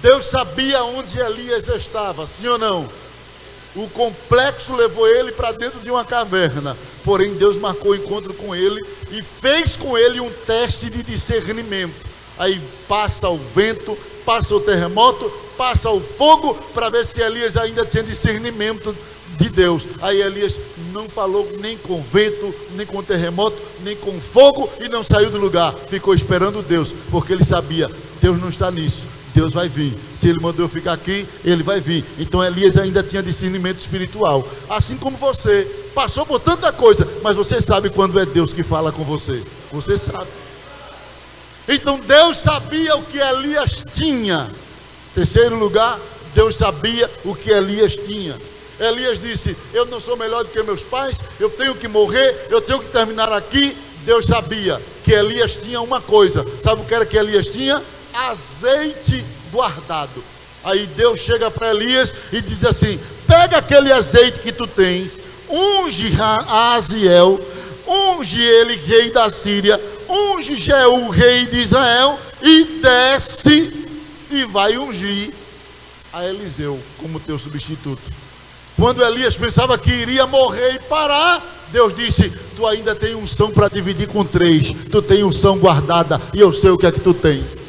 Deus sabia onde Elias estava, sim ou não? O complexo levou ele para dentro de uma caverna. Porém Deus marcou o encontro com ele e fez com ele um teste de discernimento. Aí passa o vento, passa o terremoto, passa o fogo, para ver se Elias ainda tinha discernimento de Deus. Aí Elias não falou nem com vento, nem com terremoto, nem com fogo, e não saiu do lugar, ficou esperando Deus, porque ele sabia, Deus não está nisso. Deus vai vir. Se Ele mandou eu ficar aqui, Ele vai vir. Então Elias ainda tinha discernimento espiritual. Assim como você passou por tanta coisa, mas você sabe quando é Deus que fala com você. Você sabe. Então Deus sabia o que Elias tinha. Terceiro lugar, Deus sabia o que Elias tinha. Elias disse: eu não sou melhor do que meus pais, eu tenho que morrer, eu tenho que terminar aqui. Deus sabia que Elias tinha uma coisa. Sabe o que era que Elias tinha? Azeite guardado. Aí Deus chega para Elias e diz assim: pega aquele azeite que tu tens, unge Aziel, unge ele rei da Síria, unge Jeú rei de Israel, e desce e vai ungir a Eliseu como teu substituto. Quando Elias pensava que iria morrer e parar, Deus disse: tu ainda tem unção para dividir com 3, tu tem unção guardada, e eu sei o que é que tu tens.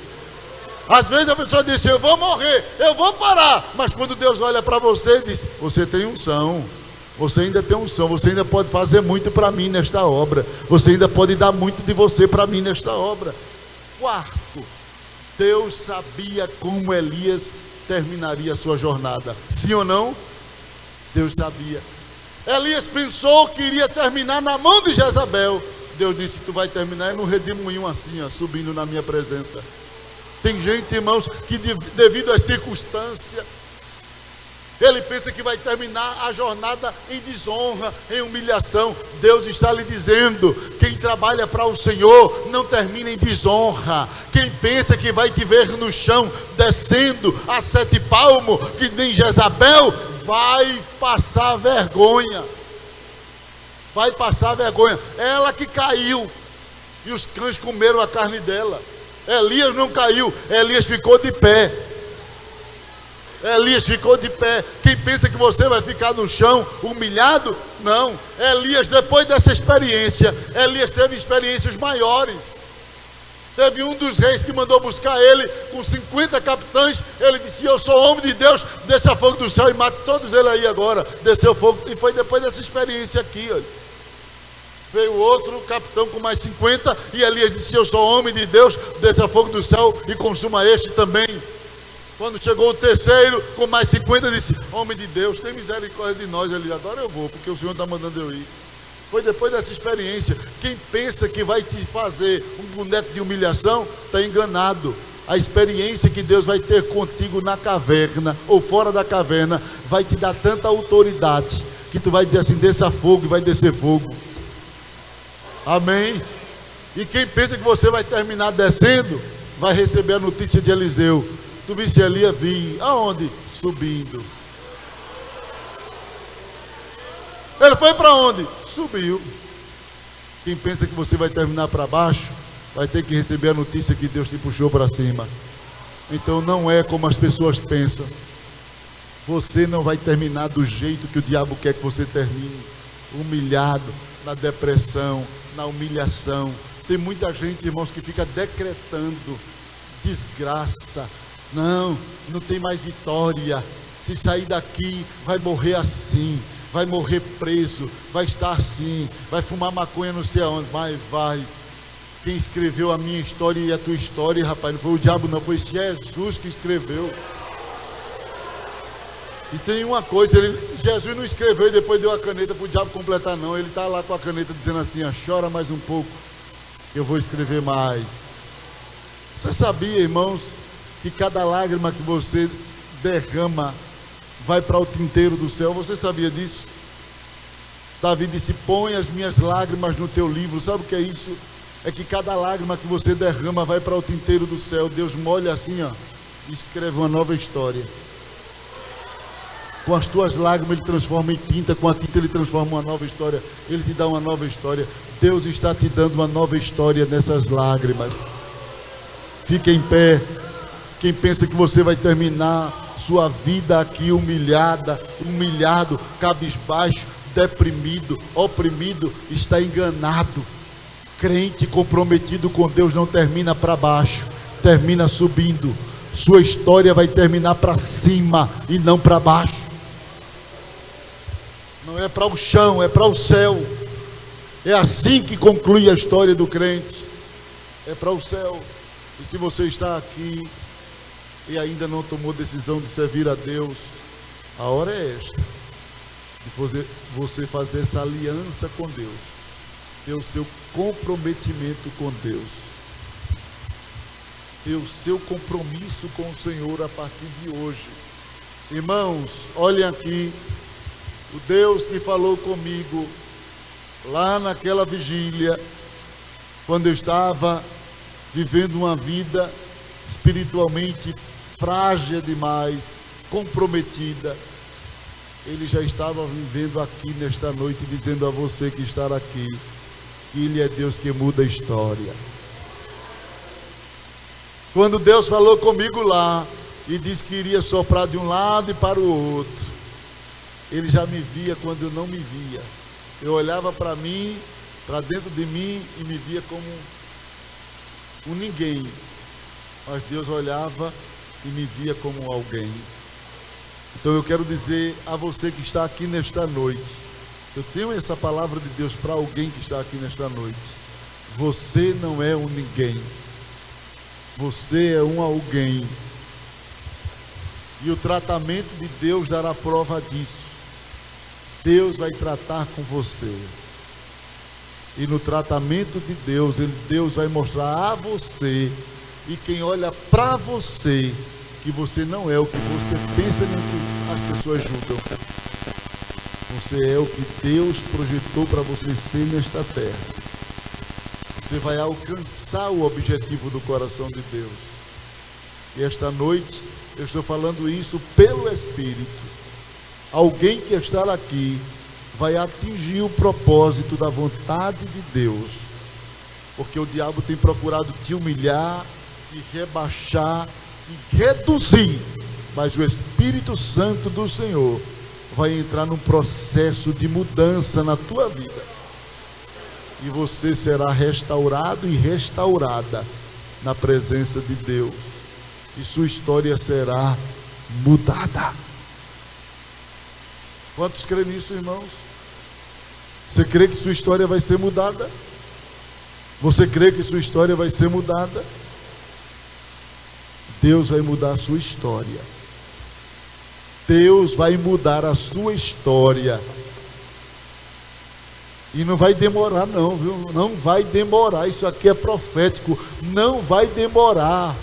Às vezes a pessoa diz: eu vou morrer, eu vou parar, mas quando Deus olha para você e diz: você tem unção, você ainda tem unção, você ainda pode fazer muito para mim nesta obra, você ainda pode dar muito de você para mim nesta obra. Quarto, Deus sabia como Elias terminaria a sua jornada. Sim ou não? Deus sabia. Elias pensou que iria terminar na mão de Jezabel. Deus disse: tu vai terminar no redemoinho assim, ó, subindo na minha presença. Tem gente, irmãos, que devido às circunstâncias, ele pensa que vai terminar a jornada em desonra, em humilhação. Deus está lhe dizendo: quem trabalha para o Senhor não termina em desonra. Quem pensa que vai te ver no chão, descendo a 7 palmos, que nem Jezabel, vai passar vergonha. Vai passar vergonha. Ela que caiu, e os cães comeram a carne dela. Elias não caiu, Elias ficou de pé. Elias ficou de pé. Quem pensa que você vai ficar no chão humilhado? Não. Elias, depois dessa experiência, Elias teve experiências maiores. Teve um dos reis que mandou buscar ele com 50 capitães. Ele disse: eu sou homem de Deus, desça fogo do céu e mate todos eles aí agora. Desceu fogo. E foi depois dessa experiência aqui, olha. Veio outro capitão com mais 50, e Elias disse: eu sou homem de Deus, desça fogo do céu e consuma este também. Quando chegou o terceiro com mais 50, disse: homem de Deus, tem misericórdia de nós. Ele: agora eu vou, porque o Senhor está mandando eu ir. Foi depois dessa experiência. Quem pensa que vai te fazer um boneco de humilhação, está enganado. A experiência que Deus vai ter contigo na caverna ou fora da caverna vai te dar tanta autoridade que tu vai dizer assim: desça fogo, e vai descer fogo. Amém? E quem pensa que você vai terminar descendo, vai receber a notícia de Eliseu: tu viste Elias vir, aonde? Subindo. Ele foi para onde? Subiu. Quem pensa que você vai terminar para baixo, vai ter que receber a notícia que Deus te puxou para cima. Então não é como as pessoas pensam. Você não vai terminar do jeito que o diabo quer que você termine, humilhado, na depressão, na humilhação. Tem muita gente, irmãos, que fica decretando desgraça. Não tem mais vitória. Se sair daqui, vai morrer assim, vai morrer preso, vai estar assim, vai fumar maconha não sei aonde. Mas vai. Quem escreveu a minha história e a tua história, rapaz, não foi o diabo não, foi Jesus que escreveu. E tem uma coisa, Jesus não escreveu e depois deu a caneta para o diabo completar não. Ele está lá com a caneta dizendo assim: ó, chora mais um pouco, eu vou escrever mais. Você sabia, irmãos, que cada lágrima que você derrama vai para o tinteiro do céu? Você sabia disso? Davi disse: põe as minhas lágrimas no teu livro. Sabe o que é isso? É que cada lágrima que você derrama vai para o tinteiro do céu. Deus molha assim, ó, e escreve uma nova história. Com as tuas lágrimas Ele transforma em tinta, com a tinta Ele transforma uma nova história. Ele te dá uma nova história. Deus está te dando uma nova história nessas lágrimas. Fique em pé. Quem pensa que você vai terminar sua vida aqui humilhado, cabisbaixo, deprimido, oprimido, está enganado. Crente comprometido com Deus não termina para baixo, termina subindo. Sua história vai terminar para cima e não para baixo. Não é para o chão, é para o céu. É assim que conclui a história do crente. É para o céu. E se você está aqui e ainda não tomou decisão de servir a Deus, a hora é esta, de você fazer essa aliança com Deus, ter o seu comprometimento com Deus, ter o seu compromisso com o Senhor a partir de hoje. Irmãos, olhem aqui, o Deus que falou comigo lá naquela vigília, quando eu estava vivendo uma vida espiritualmente frágil demais, comprometida, Ele já estava vivendo aqui nesta noite, dizendo a você que está aqui, que Ele é Deus que muda a história. Quando Deus falou comigo lá, e disse que iria soprar de um lado e para o outro, Ele já me via quando eu não me via. Eu olhava para mim, para dentro de mim, e me via como um ninguém. Mas Deus olhava e me via como alguém. Então eu quero dizer a você que está aqui nesta noite, eu tenho essa palavra de Deus para alguém que está aqui nesta noite. Você não é um ninguém. Você é um alguém. E o tratamento de Deus dará prova disso. Deus vai tratar com você. E no tratamento de Deus, Deus vai mostrar a você, e quem olha para você, que você não é o que você pensa nem o que as pessoas julgam. Você é o que Deus projetou para você ser nesta terra. Você vai alcançar o objetivo do coração de Deus. E esta noite eu estou falando isso pelo Espírito. Alguém que está aqui vai atingir o propósito da vontade de Deus, porque o diabo tem procurado te humilhar, te rebaixar, te reduzir, mas o Espírito Santo do Senhor vai entrar num processo de mudança na tua vida, e você será restaurado e restaurada na presença de Deus, e sua história será mudada. Quantos creem nisso, irmãos? Você crê que sua história vai ser mudada? Você crê que sua história vai ser mudada? Deus vai mudar a sua história. Deus vai mudar a sua história. E não vai demorar não, viu? Não vai demorar. Isso aqui é profético. Não vai demorar.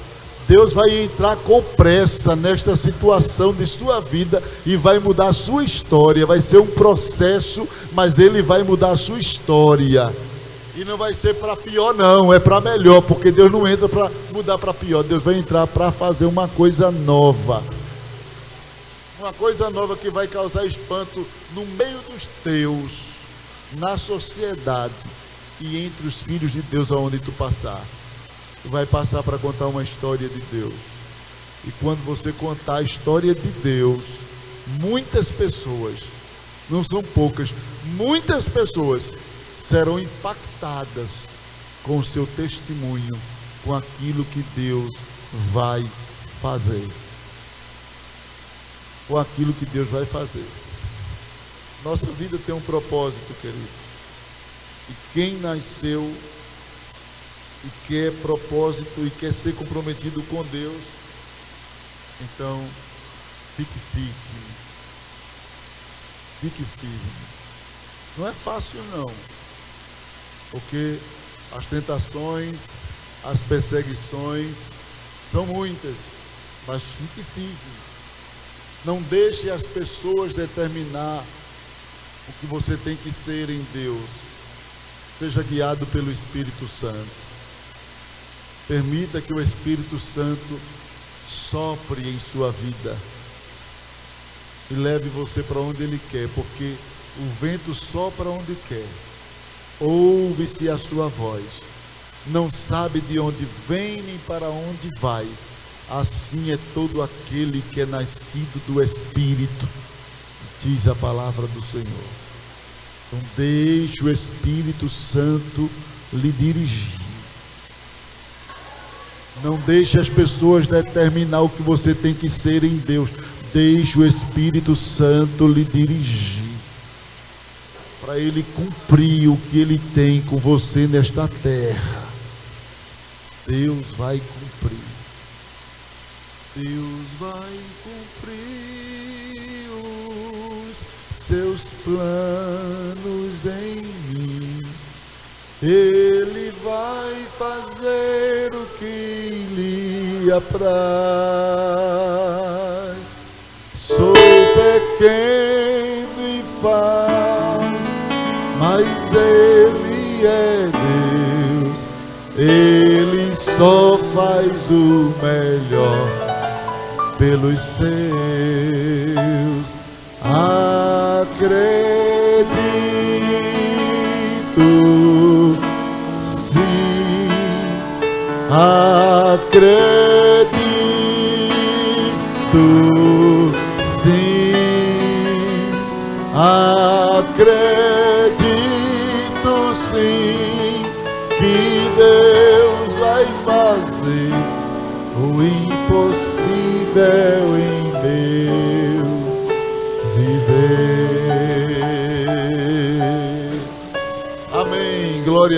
Deus vai entrar com pressa nesta situação de sua vida e vai mudar a sua história. Vai ser um processo, mas Ele vai mudar a sua história. E não vai ser para pior não, é para melhor, porque Deus não entra para mudar para pior. Deus vai entrar para fazer uma coisa nova. Uma coisa nova que vai causar espanto no meio dos teus, na sociedade e entre os filhos de Deus aonde tu passar. Tu vai passar para contar uma história de Deus. E quando você contar a história de Deus, muitas pessoas, não são poucas, muitas pessoas serão impactadas com o seu testemunho, com aquilo que Deus vai fazer. Com aquilo que Deus vai fazer. Nossa vida tem um propósito, querido. E quem nasceu e quer propósito e quer ser comprometido com Deus, então fique firme. Fique firme. Não é fácil não, porque as tentações, as perseguições são muitas, mas fique firme. Não deixe as pessoas determinar o que você tem que ser em Deus. Seja guiado pelo Espírito Santo. Permita que o Espírito Santo sopre em sua vida e leve você para onde Ele quer, porque o vento sopra onde quer. Ouve-se a sua voz. Não sabe de onde vem nem para onde vai. Assim é todo aquele que é nascido do Espírito, diz a palavra do Senhor. Então deixe o Espírito Santo lhe dirigir. Não deixe as pessoas determinar o que você tem que ser em Deus. Deixe o Espírito Santo lhe dirigir, para Ele cumprir o que Ele tem com você nesta terra. Deus vai cumprir. Deus vai cumprir os seus planos em mim. Ele vai fazer o que lhe apraz. Sou pequeno e falho, mas Ele é Deus. Ele só faz o melhor pelos seus. Acredito, sim, acredito, sim, acredito, sim, que Deus vai fazer o impossível em meu viver. Amém. Glória a Deus.